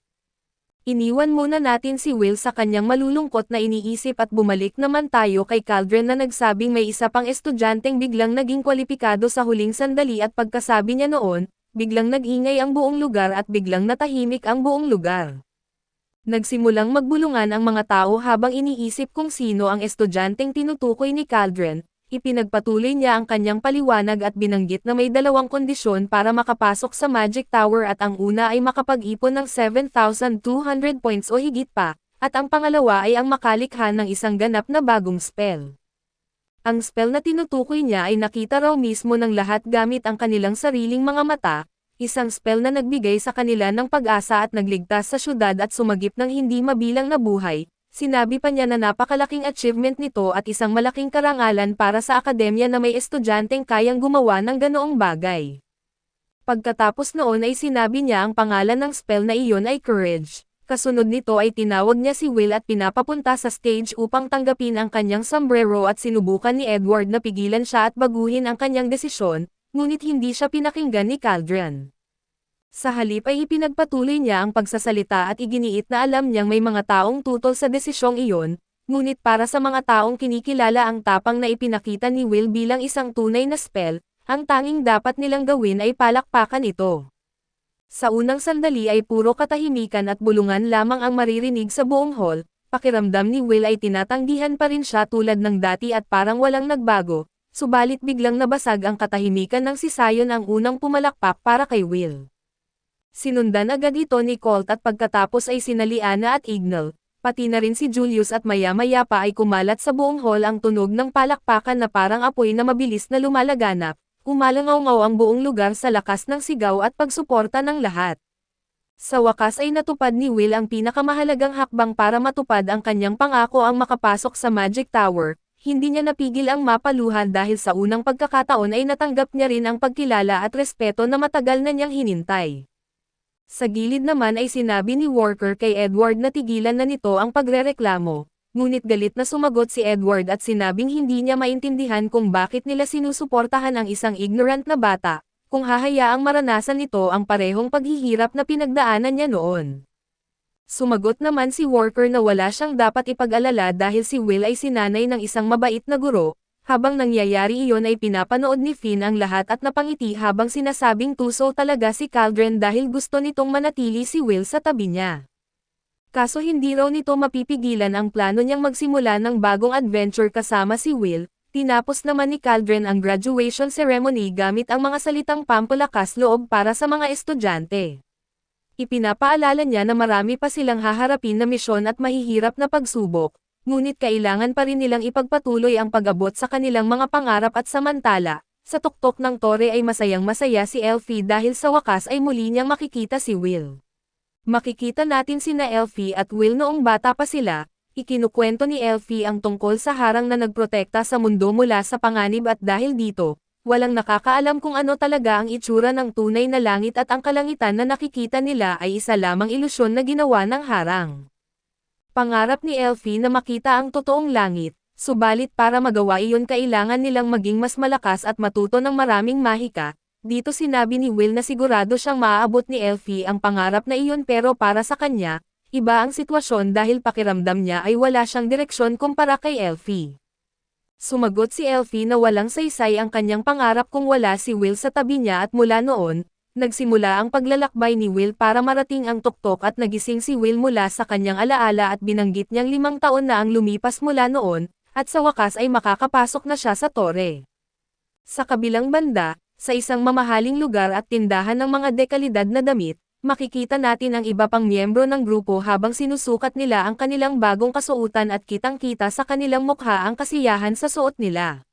A: Iniwan muna natin si Will sa kanyang malulungkot na iniisip at bumalik naman tayo kay Caldren na nagsabing may isa pang estudyanteng biglang naging kwalipikado sa huling sandali at pagkasabi niya noon, biglang nag-ingay ang buong lugar at biglang natahimik ang buong lugar. Nagsimulang magbulungan ang mga tao habang iniisip kung sino ang estudyanteng tinutukoy ni Caldren. Ipinagpatuloy niya ang kanyang paliwanag at binanggit na may dalawang kondisyon para makapasok sa Magic Tower at ang una ay makapag-ipon ng 7,200 points o higit pa, at ang pangalawa ay ang makalikha ng isang ganap na bagong spell. Ang spell na tinutukoy niya ay nakita raw mismo ng lahat gamit ang kanilang sariling mga mata, isang spell na nagbigay sa kanila ng pag-asa at nagligtas sa syudad at sumagip ng hindi mabilang na buhay. Sinabi pa niya na napakalaking achievement nito at isang malaking karangalan para sa akademya na may estudyanteng kayang gumawa ng ganoong bagay. Pagkatapos noon ay sinabi niya ang pangalan ng spell na iyon ay Courage. Kasunod nito ay tinawag niya si Will at pinapapunta sa stage upang tanggapin ang kanyang sombrero at sinubukan ni Edward na pigilan siya at baguhin ang kanyang desisyon, ngunit hindi siya pinakinggan ni Caldren. Sa halip ay ipinagpatuloy niya ang pagsasalita at iginiit na alam niyang may mga taong tutol sa desisyong iyon, ngunit para sa mga taong kinikilala ang tapang na ipinakita ni Will bilang isang tunay na spell, ang tanging dapat nilang gawin ay palakpakan ito. Sa unang sandali ay puro katahimikan at bulungan lamang ang maririnig sa buong hall, pakiramdam ni Will ay tinatanggihan pa rin siya tulad ng dati at parang walang nagbago, subalit biglang nabasag ang katahimikan ng si Sion ang unang pumalakpak para kay Will. Sinundan agad ito ni Colt at pagkatapos ay sina Liana at Ignal, pati na rin si Julius at maya-maya pa ay kumalat sa buong hall ang tunog ng palakpakan na parang apoy na mabilis na lumalaganap, umalangaw-ngaw ang buong lugar sa lakas ng sigaw at pagsuporta ng lahat. Sa wakas ay natupad ni Will ang pinakamahalagang hakbang para matupad ang kanyang pangako ang makapasok sa Magic Tower. Hindi niya napigil ang mapaluhan dahil sa unang pagkakataon ay natanggap niya rin ang pagkilala at respeto na matagal na niyang hinintay. Sa gilid naman ay sinabi ni Walker kay Edward na tigilan na nito ang pagrereklamo, ngunit galit na sumagot si Edward at sinabing hindi niya maintindihan kung bakit nila sinusuportahan ang isang ignorant na bata, kung hahayaang maranasan nito ang parehong paghihirap na pinagdaanan niya noon. Sumagot naman si Walker na wala siyang dapat ipag-alala dahil si Will ay sinanay ng isang mabait na guro. Habang nangyayari iyon ay pinapanood ni Finn ang lahat at napangiti habang sinasabing tuso talaga si Caldren dahil gusto nitong manatili si Will sa tabi niya. Kaso hindi raw nito mapipigilan ang plano niyang magsimula ng bagong adventure kasama si Will. Tinapos naman ni Caldren ang graduation ceremony gamit ang mga salitang pampalakas loob para sa mga estudyante. Ipinapaalala niya na marami pa silang haharapin na misyon at mahihirap na pagsubok. Ngunit kailangan pa rin nilang ipagpatuloy ang pag-abot sa kanilang mga pangarap at samantala, sa tuktok ng tore ay masayang-masaya si Elfie dahil sa wakas ay muli niyang makikita si Will. Makikita natin sina Elfie at Will noong bata pa sila, ikinukwento ni Elfie ang tungkol sa harang na nagprotekta sa mundo mula sa panganib at dahil dito, walang nakakaalam kung ano talaga ang itsura ng tunay na langit at ang kalangitan na nakikita nila ay isa lamang ilusyon na ginawa ng harang. Pangarap ni Elfie na makita ang totoong langit, subalit para magawa iyon kailangan nilang maging mas malakas at matuto ng maraming mahika. Dito sinabi ni Will na sigurado siyang maaabot ni Elfie ang pangarap na iyon pero para sa kanya, iba ang sitwasyon dahil pakiramdam niya ay wala siyang direksyon kumpara kay Elfie. Sumagot si Elfie na walang saysay ang kanyang pangarap kung wala si Will sa tabi niya at mula noon, nagsimula ang paglalakbay ni Will para marating ang tuktok at nagising si Will mula sa kanyang alaala at binanggit niyang 5 taon na ang lumipas mula noon, at sa wakas ay makakapasok na siya sa tore. Sa kabilang banda, sa isang mamahaling lugar at tindahan ng mga dekalidad na damit, makikita natin ang iba pang miyembro ng grupo habang sinusukat nila ang kanilang bagong kasuotan at kitang-kita sa kanilang mukha ang kasiyahan sa suot nila.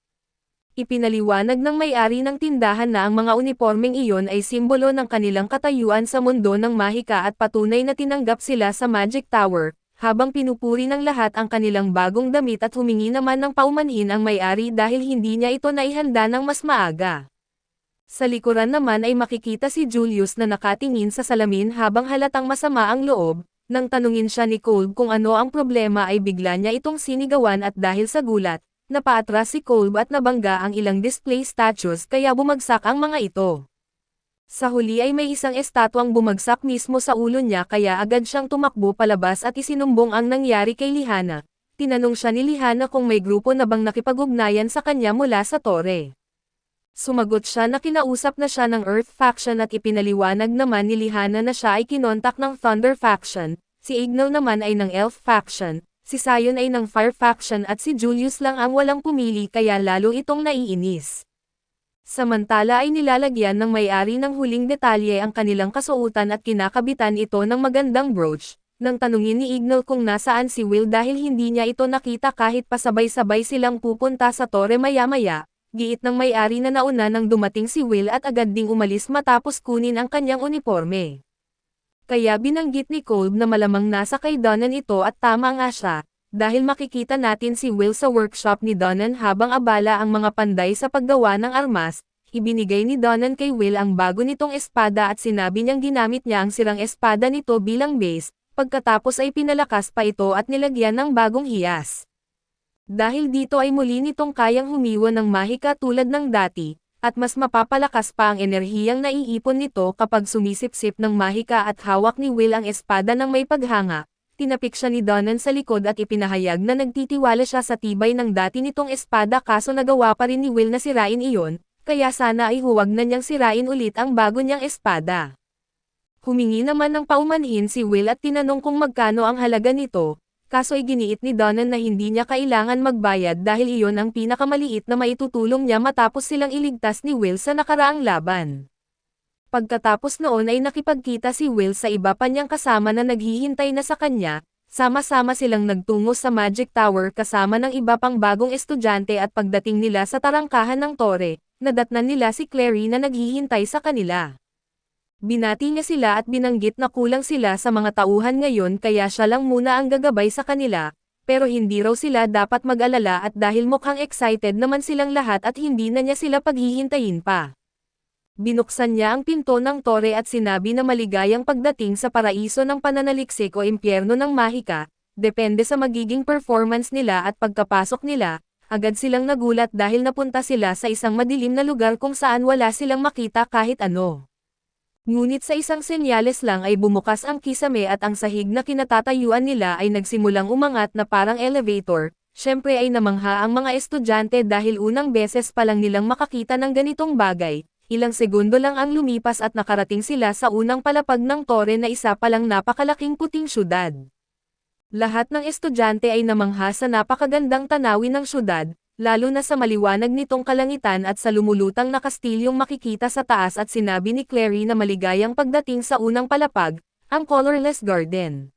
A: Ipinaliwanag ng may-ari ng tindahan na ang mga unipormeng iyon ay simbolo ng kanilang katayuan sa mundo ng mahika at patunay na tinanggap sila sa Magic Tower, habang pinupuri ng lahat ang kanilang bagong damit at humingi naman ng paumanhin ang may-ari dahil hindi niya ito naihanda ng mas maaga. Sa likuran naman ay makikita si Julius na nakatingin sa salamin habang halatang masama ang loob, Nang tanungin siya ni Kolb kung ano ang problema ay bigla niya itong sinigawan at dahil sa gulat, napaatras si Kolb at nabangga ang ilang display statues kaya bumagsak ang mga ito. Sa huli ay may isang estatwang bumagsak mismo sa ulo niya kaya agad siyang tumakbo palabas at isinumbong ang nangyari kay Lihana. Tinanong siya ni Lihana kung may grupo na bang nakipag-ugnayan sa kanya mula sa tore. Sumagot siya na kinausap na siya ng Earth Faction at ipinaliwanag naman ni Lihana na siya ay kinontak ng Thunder Faction, si Ignal naman ay ng Elf Faction, si Sion ay ng Fire Faction at si Julius lang ang walang pumili kaya lalo itong naiinis. Samantala ay nilalagyan ng may-ari ng huling detalye ang kanilang kasuotan at kinakabitan ito ng magandang brooch. Nang tanungin ni Ignal kung nasaan si Will dahil hindi niya ito nakita kahit pasabay-sabay silang pupunta sa tore maya-maya, giit ng may-ari na nauna nang dumating si Will at agad ding umalis matapos kunin ang kanyang uniforme. Kaya binanggit ni Kolb na malamang nasa kay Donan ito at tama nga siya, dahil makikita natin si Will sa workshop ni Donan habang abala ang mga panday sa paggawa ng armas. Ibinigay ni Donan kay Will ang bago nitong espada at sinabi niyang ginamit niya ang sirang espada nito bilang base, pagkatapos ay pinalakas pa ito at nilagyan ng bagong hiyas. Dahil dito ay muli nitong kayang humiwa ng mahika tulad ng dati, at mas mapapalakas pa ang enerhiyang naiipon nito kapag sumisipsip ng mahika at hawak ni Will ang espada ng may paghanga. Tinapik siya ni Donan sa likod at ipinahayag na nagtitiwala siya sa tibay ng dati nitong espada kaso nagawa pa rin ni Will na sirain iyon, kaya sana ay huwag na niyang sirain ulit ang bago niyang espada. Humingi naman ng paumanhin si Will at tinanong kung magkano ang halaga nito. Kaso iginiit ni Donan na hindi niya kailangan magbayad dahil iyon ang pinakamaliit na maitutulong niya matapos silang iligtas ni Will sa nakaraang laban. Pagkatapos noon ay nakipagkita si Will sa iba pa niyang kasama na naghihintay na sa kanya, sama-sama silang nagtungo sa Magic Tower kasama ng iba pang bagong estudyante at pagdating nila sa tarangkahan ng tore, nadatnan nila si Clary na naghihintay sa kanila. Binati niya sila at binanggit na kulang sila sa mga tauhan ngayon kaya siya lang muna ang gagabay sa kanila, pero hindi raw sila dapat mag-alala at dahil mukhang excited naman silang lahat at hindi na niya sila paghihintayin pa. Binuksan niya ang pinto ng tore at sinabi na maligayang pagdating sa paraiso ng pananaliksik o impyerno ng mahika, depende sa magiging performance nila at pagkapasok nila, agad silang nagulat dahil napunta sila sa isang madilim na lugar kung saan wala silang makita kahit ano. Ngunit sa isang senyales lang ay bumukas ang kisame at ang sahig na kinatatayuan nila ay nagsimulang umangat na parang elevator. Siyempre ay namangha ang mga estudyante dahil unang beses pa lang nilang makakita ng ganitong bagay. Ilang segundo lang ang lumipas at nakarating sila sa unang palapag ng tore na isa palang napakalaking puting syudad. Lahat ng estudyante ay namangha sa napakagandang tanawin ng syudad, lalo na sa maliwanag nitong kalangitan at sa lumulutang na kastilyong makikita sa taas at sinabi ni Clary na maligayang pagdating sa unang palapag, ang Colorless Garden.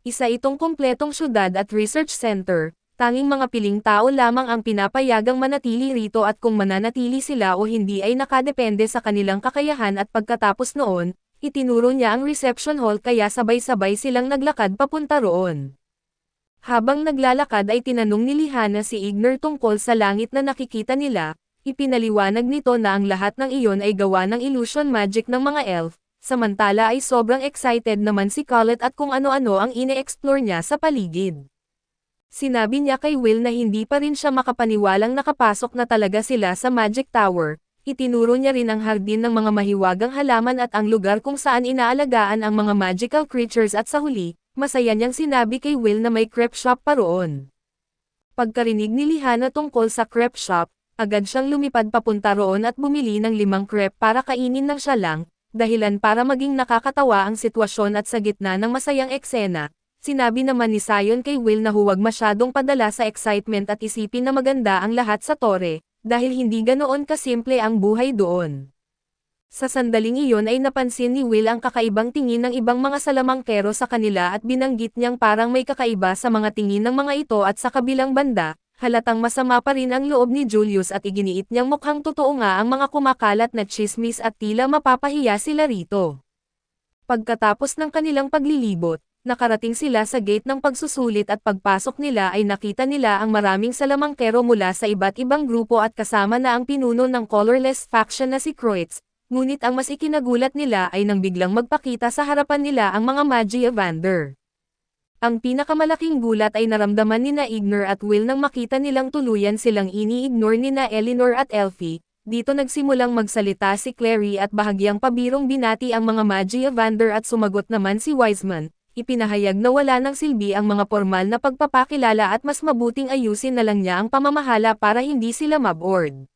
A: Isa itong kumpletong syudad at research center, tanging mga piling tao lamang ang pinapayagang manatili rito at kung mananatili sila o hindi ay nakadepende sa kanilang kakayahan at pagkatapos noon, itinuro niya ang reception hall kaya sabay-sabay silang naglakad papunta roon. Habang naglalakad ay tinanong ni Lihana si Ignal tungkol sa langit na nakikita nila, ipinaliwanag nito na ang lahat ng iyon ay gawa ng illusion magic ng mga elf, samantala ay sobrang excited naman si Colette at kung ano-ano ang ine-explore niya sa paligid. Sinabi niya kay Will na hindi pa rin siya makapaniwalang nakapasok na talaga sila sa Magic Tower, itinuro niya rin ang hardin ng mga mahiwagang halaman at ang lugar kung saan inaalagaan ang mga magical creatures at sa huli, masaya niyang sinabi kay Will na may crepe shop pa roon. Pagkarinig ni Lihana tungkol sa crepe shop, agad siyang lumipad papunta roon at bumili ng 5 crepe para kainin ng siya lang, dahilan para maging nakakatawa ang sitwasyon at sa gitna ng masayang eksena, sinabi naman ni Sion kay Will na huwag masyadong padala sa excitement at isipin na maganda ang lahat sa tore, dahil hindi ganoon kasimple ang buhay doon. Sa sandaling iyon ay napansin ni Will ang kakaibang tingin ng ibang mga salamangkero sa kanila at binanggit niyang parang may kakaiba sa mga tingin ng mga ito at sa kabilang banda, halatang masama pa rin ang loob ni Julius at iginiit niyang mukhang totoo nga ang mga kumakalat na tsismis at tila mapapahiya sila rito. Pagkatapos ng kanilang paglilibot, nakarating sila sa gate ng pagsusulit at pagpasok nila ay nakita nila ang maraming salamangkero mula sa iba't ibang grupo at kasama na ang pinuno ng Colorless Faction na si Kreutz. ngunit ang mas ikinagulat nila ay nang biglang magpakita sa harapan nila ang mga Magi Evander. Ang pinakamalaking gulat ay naramdaman nina Ignor at Will nang makita nilang tuluyan silang ini-ignore nina Eleanor at Elfie. Dito nagsimulang magsalita si Clary at bahagyang pabirong binati ang mga Magi Evander at sumagot naman si Wiseman. Ipinahayag na wala nang silbi ang mga formal na pagpapakilala at mas mabuting ayusin na lang niya ang pamamahala para hindi sila maboard.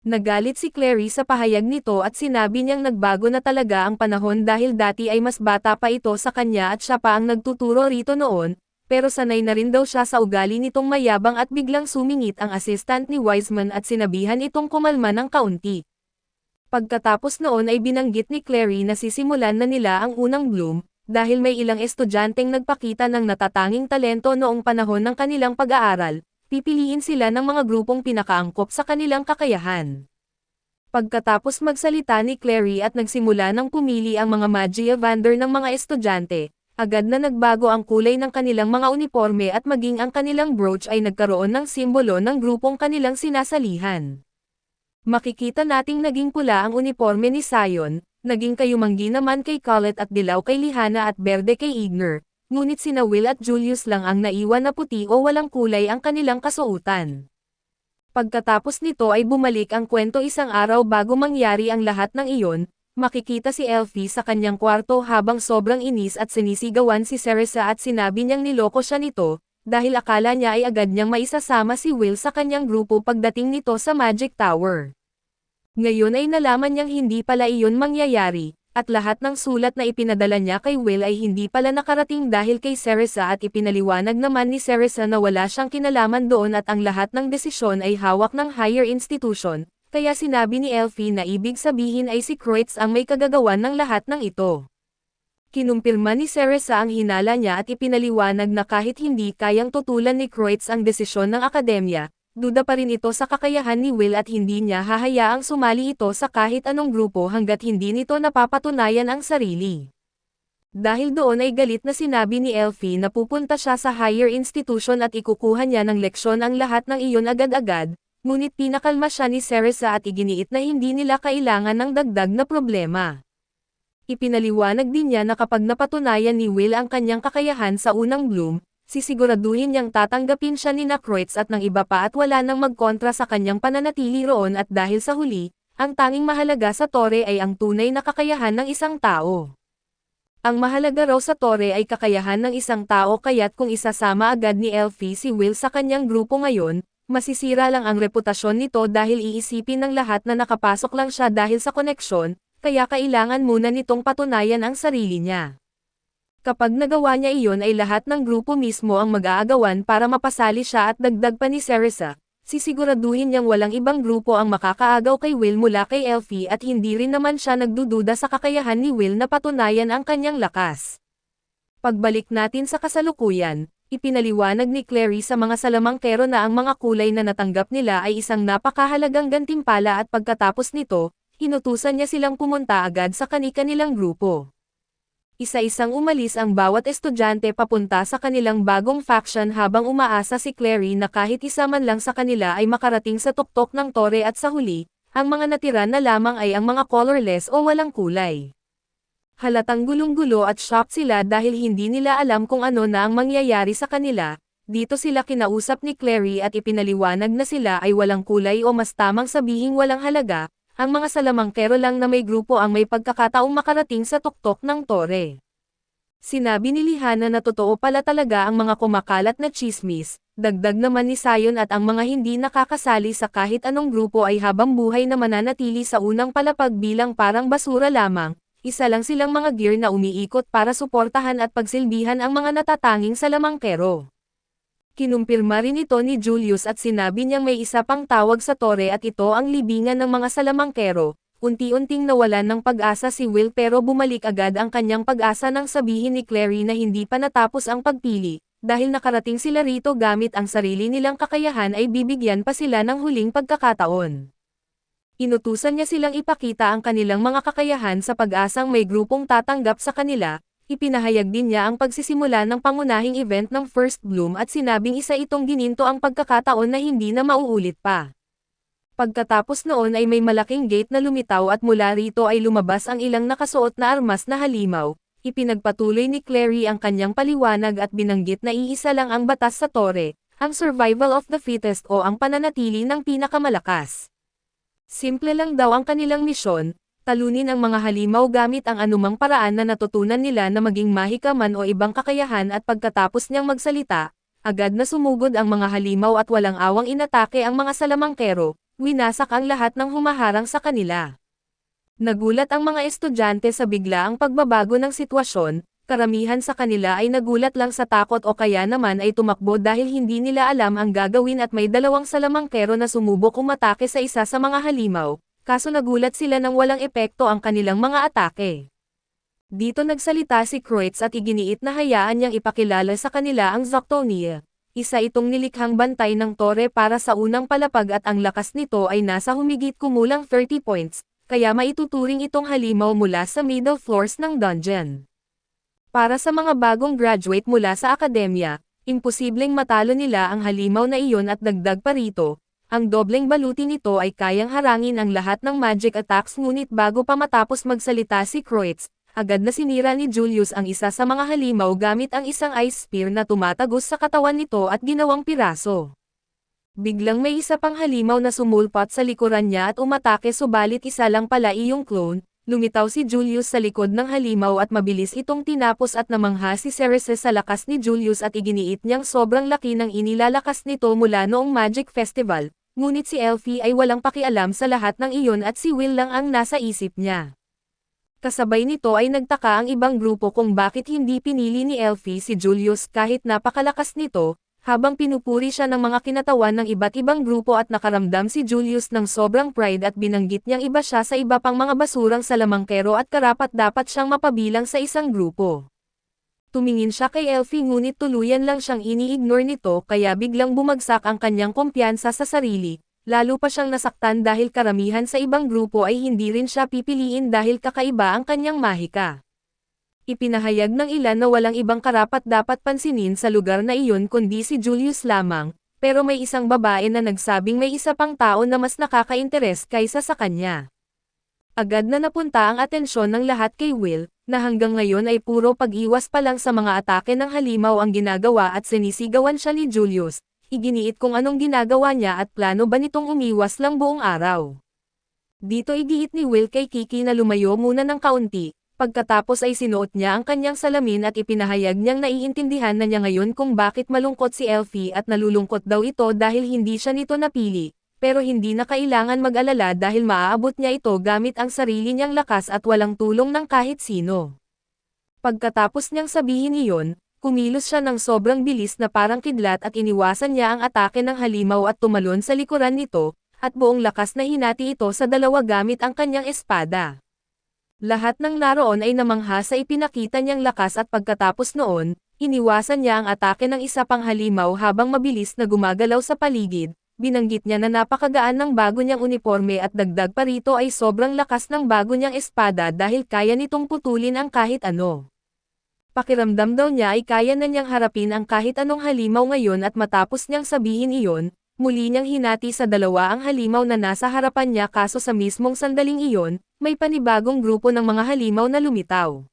A: Nagalit si Clary sa pahayag nito at sinabi niyang nagbago na talaga ang panahon dahil dati ay mas bata pa ito sa kanya at siya pa ang nagtuturo rito noon, pero sanay na rin daw siya sa ugali nitong mayabang at biglang sumingit ang assistant ni Wiseman at sinabihan itong kumalma ng kaunti. Pagkatapos noon ay binanggit ni Clary na sisimulan na nila ang unang bloom, dahil may ilang estudyanteng nagpakita ng natatanging talento noong panahon ng kanilang pag-aaral, pipiliin sila ng mga grupong pinakaangkop sa kanilang kakayahan. Pagkatapos magsalita ni Clary at nagsimula ng pumili ang mga Magi Evander ng mga estudyante, agad na nagbago ang kulay ng kanilang mga uniforme at maging ang kanilang brooch ay nagkaroon ng simbolo ng grupong kanilang sinasalihan. Makikita nating naging pula ang uniforme ni Sion, naging kayumanggi naman kay Colette at dilaw kay Lihana at berde kay Ignor, ngunit sina Will at Julius lang ang naiwan na puti o walang kulay ang kanilang kasuotan. Pagkatapos nito ay bumalik ang kwento isang araw bago mangyari ang lahat ng iyon, makikita si Elfie sa kanyang kwarto habang sobrang inis at sinisigawan si Ceresa at sinabi niyang niloko siya nito, dahil akala niya ay agad niyang maisasama si Will sa kanyang grupo pagdating nito sa Magic Tower. Ngayon ay nalaman niyang hindi pala iyon mangyayari, at lahat ng sulat na ipinadala niya kay Will ay hindi pala nakarating dahil kay Ceresa at ipinaliwanag naman ni Ceresa na wala siyang kinalaman doon at ang lahat ng desisyon ay hawak ng higher institution, kaya sinabi ni Elfie na ibig sabihin ay si Kreutz ang may kagagawan ng lahat ng ito. Kinumpirma ni Ceresa ang hinala niya at ipinaliwanag na kahit hindi kayang tutulan ni Kreutz ang desisyon ng akademya, duda pa rin ito sa kakayahan ni Will at hindi niya hahayaang sumali ito sa kahit anong grupo hanggat hindi nito napapatunayan ang sarili. Dahil doon ay galit na sinabi ni Elfie na pupunta siya sa higher institution at ikukuha niya ng leksyon ang lahat ng iyon agad-agad, ngunit pinakalma siya ni Ceresa at iginiit na hindi nila kailangan ng dagdag na problema. Ipinaliwanag din niya na kapag napatunayan ni Will ang kanyang kakayahan sa unang bloom, sisiguraduhin niyang tatanggapin siya ni Kreutz at ng iba pa at wala nang magkontra sa kanyang pananatili roon at dahil sa huli, ang tanging mahalaga sa tore ay ang tunay na kakayahan ng isang tao. Ang mahalaga raw sa tore ay kakayahan ng isang tao kaya't kung isasama agad ni Elfie si Will sa kanyang grupo ngayon, masisira lang ang reputasyon nito dahil iisipin ng lahat na nakapasok lang siya dahil sa koneksyon, kaya kailangan muna nitong patunayan ang sarili niya. Kapag nagawa niya iyon ay lahat ng grupo mismo ang mag-aagawan para mapasali siya at dagdag pa ni Ceresa, sisiguraduhin niyang walang ibang grupo ang makakaagaw kay Will mula kay Elfie at hindi rin naman siya nagdududa sa kakayahan ni Will na patunayan ang kanyang lakas. Pagbalik natin sa kasalukuyan, ipinaliwanag ni Clary sa mga salamangkero na ang mga kulay na natanggap nila ay isang napakahalagang gantimpala at pagkatapos nito, inutusan niya silang pumunta agad sa kani-kanilang grupo. Isa-isang umalis ang bawat estudyante papunta sa kanilang bagong faction habang umaasa si Clary na kahit isa man lang sa kanila ay makarating sa tuktok ng tore at sa huli, ang mga natira na lamang ay ang mga colorless o walang kulay. Halatang gulong-gulo at shocked sila dahil hindi nila alam kung ano na ang mangyayari sa kanila. Dito sila kinausap ni Clary at ipinaliwanag na sila ay walang kulay o mas tamang sabihing walang halaga. Ang mga salamangkero lang na may grupo ang may pagkakataong makarating sa tuktok ng tore. Sinabi ni Lihana na totoo pala talaga ang mga kumakalat na chismis, dagdag naman ni Sion at ang mga hindi nakakasali sa kahit anong grupo ay habang buhay na mananatili sa unang palapag bilang parang basura lamang, isa lang silang mga gear na umiikot para suportahan at pagsilbihan ang mga natatanging salamangkero. Kinumpirma rin ito ni Julius at sinabi niyang may isa pang tawag sa tore at ito ang libingan ng mga salamangkero. Unti-unting nawalan ng pag-asa si Will pero bumalik agad ang kanyang pag-asa nang sabihin ni Clary na hindi pa natapos ang pagpili, dahil nakarating sila rito gamit ang sarili nilang kakayahan ay bibigyan pa sila ng huling pagkakataon. Inutusan niya silang ipakita ang kanilang mga kakayahan sa pag-asang may grupong tatanggap sa kanila. Ipinahayag din niya ang pagsisimula ng pangunahing event ng First Bloom at sinabing isa itong gininto ang pagkakataon na hindi na mauulit pa. Pagkatapos noon ay may malaking gate na lumitaw at mula rito ay lumabas ang ilang nakasuot na armas na halimaw. Ipinagpatuloy ni Clary ang kanyang paliwanag at binanggit na iisa lang ang batas sa tore, ang survival of the fittest o ang pananatili ng pinakamalakas. Simple lang daw ang kanilang misyon, talunin ang mga halimaw gamit ang anumang paraan na natutunan nila na maging mahikaman o ibang kakayahan at pagkatapos niyang magsalita, agad na sumugod ang mga halimaw at walang awang inatake ang mga salamangkero. Winasak ang lahat ng humaharang sa kanila. Nagulat ang mga estudyante sa biglaang pagbabago ng sitwasyon, karamihan sa kanila ay nagulat lang sa takot o kaya naman ay tumakbo dahil hindi nila alam ang gagawin at may dalawang salamangkero na sumubok umatake sa isa sa mga halimaw, kaso nagulat sila nang walang epekto ang kanilang mga atake. Dito nagsalita si Kreutz at iginiit na hayaan niyang ipakilala sa kanila ang Zoctonia. Isa itong nilikhang bantay ng tore para sa unang palapag at ang lakas nito ay nasa humigit kumulang 30 points, kaya maituturing itong halimaw mula sa middle floors ng dungeon. Para sa mga bagong graduate mula sa akademya, imposibleng matalo nila ang halimaw na iyon at dagdag pa rito, ang dobleng baluti nito ay kayang harangin ang lahat ng magic attacks ngunit bago pa matapos magsalita si Kreutz, agad na sinira ni Julius ang isa sa mga halimaw gamit ang isang ice spear na tumatagos sa katawan nito at ginawang piraso. Biglang may isa pang halimaw na sumulpat sa likuran niya at umatake subalit isa lang pala iyong clone, lumitaw si Julius sa likod ng halimaw at mabilis itong tinapos at namangha si Cereses sa lakas ni Julius at iginiit niyang sobrang laki ng inilalakas nito mula noong Magic Festival, ngunit si Elfie ay walang pakialam sa lahat ng iyon at si Will lang ang nasa isip niya. Kasabay nito ay nagtaka ang ibang grupo kung bakit hindi pinili ni Elfie si Julius kahit napakalakas nito, habang pinupuri siya ng mga kinatawan ng iba't ibang grupo at nakaramdam si Julius ng sobrang pride at binanggit niyang iba siya sa iba pang mga basurang salamangkero at karapat-dapat siyang mapabilang sa isang grupo. Tumingin siya kay Elfie ngunit tuluyan lang siyang ini-ignore nito kaya biglang bumagsak ang kanyang kumpiyansa sa sarili. Lalo pa siyang nasaktan dahil karamihan sa ibang grupo ay hindi rin siya pipiliin dahil kakaiba ang kanyang mahika. Ipinahayag ng ilan na walang ibang karapat-dapat pansinin sa lugar na iyon kundi si Julius lamang, pero may isang babae na nagsabing may isa pang tao na mas nakaka-interes kaysa sa kanya. Agad na napunta ang atensyon ng lahat kay Will, na hanggang ngayon ay puro pag-iwas pa lang sa mga atake ng halimaw ang ginagawa at sinisigawan siya ni Julius. Iginiit kung anong ginagawa niya at plano ba nitong umiwas lang buong araw. Dito igiit ni Will kay Kiki na lumayo muna ng kaunti, pagkatapos ay sinuot niya ang kanyang salamin at ipinahayag niyang naiintindihan na niya ngayon kung bakit malungkot si Elfie at nalulungkot daw ito dahil hindi siya nito napili, pero hindi na kailangan mag-alala dahil maaabot niya ito gamit ang sarili niyang lakas at walang tulong ng kahit sino. Pagkatapos niyang sabihin iyon, kumilos siya ng sobrang bilis na parang kidlat at iniwasan niya ang atake ng halimaw at tumalon sa likuran nito, at buong lakas na hinati ito sa dalawa gamit ang kanyang espada. Lahat ng naroon ay namangha sa ipinakita niyang lakas at pagkatapos noon, iniwasan niya ang atake ng isa pang halimaw habang mabilis na gumagalaw sa paligid, binanggit niya na napakagaan ng bago niyang uniforme at dagdag pa rito ay sobrang lakas ng bago niyang espada dahil kaya nitong putulin ang kahit ano. Pakiramdam daw niya ay kaya na niyang harapin ang kahit anong halimaw ngayon at matapos niyang sabihin iyon, muli niyang hinati sa dalawa ang halimaw na nasa harapan niya kaso sa mismong sandaling iyon, may panibagong grupo ng mga halimaw na lumitaw.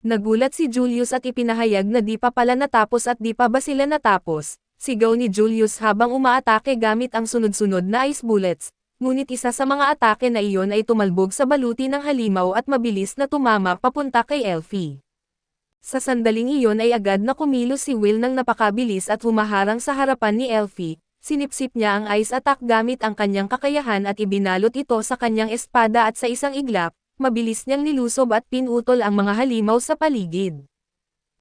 A: Nagulat si Julius at ipinahayag na di pa pala natapos at di pa ba sila natapos, sigaw ni Julius habang umaatake gamit ang sunod-sunod na ice bullets, ngunit isa sa mga atake na iyon ay tumalbog sa baluti ng halimaw at mabilis na tumama papunta kay Elfie. Sa sandaling iyon ay agad na kumilos si Will nang napakabilis at humaharang sa harapan ni Elfie, sinipsip niya ang ice attack gamit ang kanyang kakayahan at ibinalot ito sa kanyang espada at sa isang iglap, mabilis niyang nilusob at pinutol ang mga halimaw sa paligid.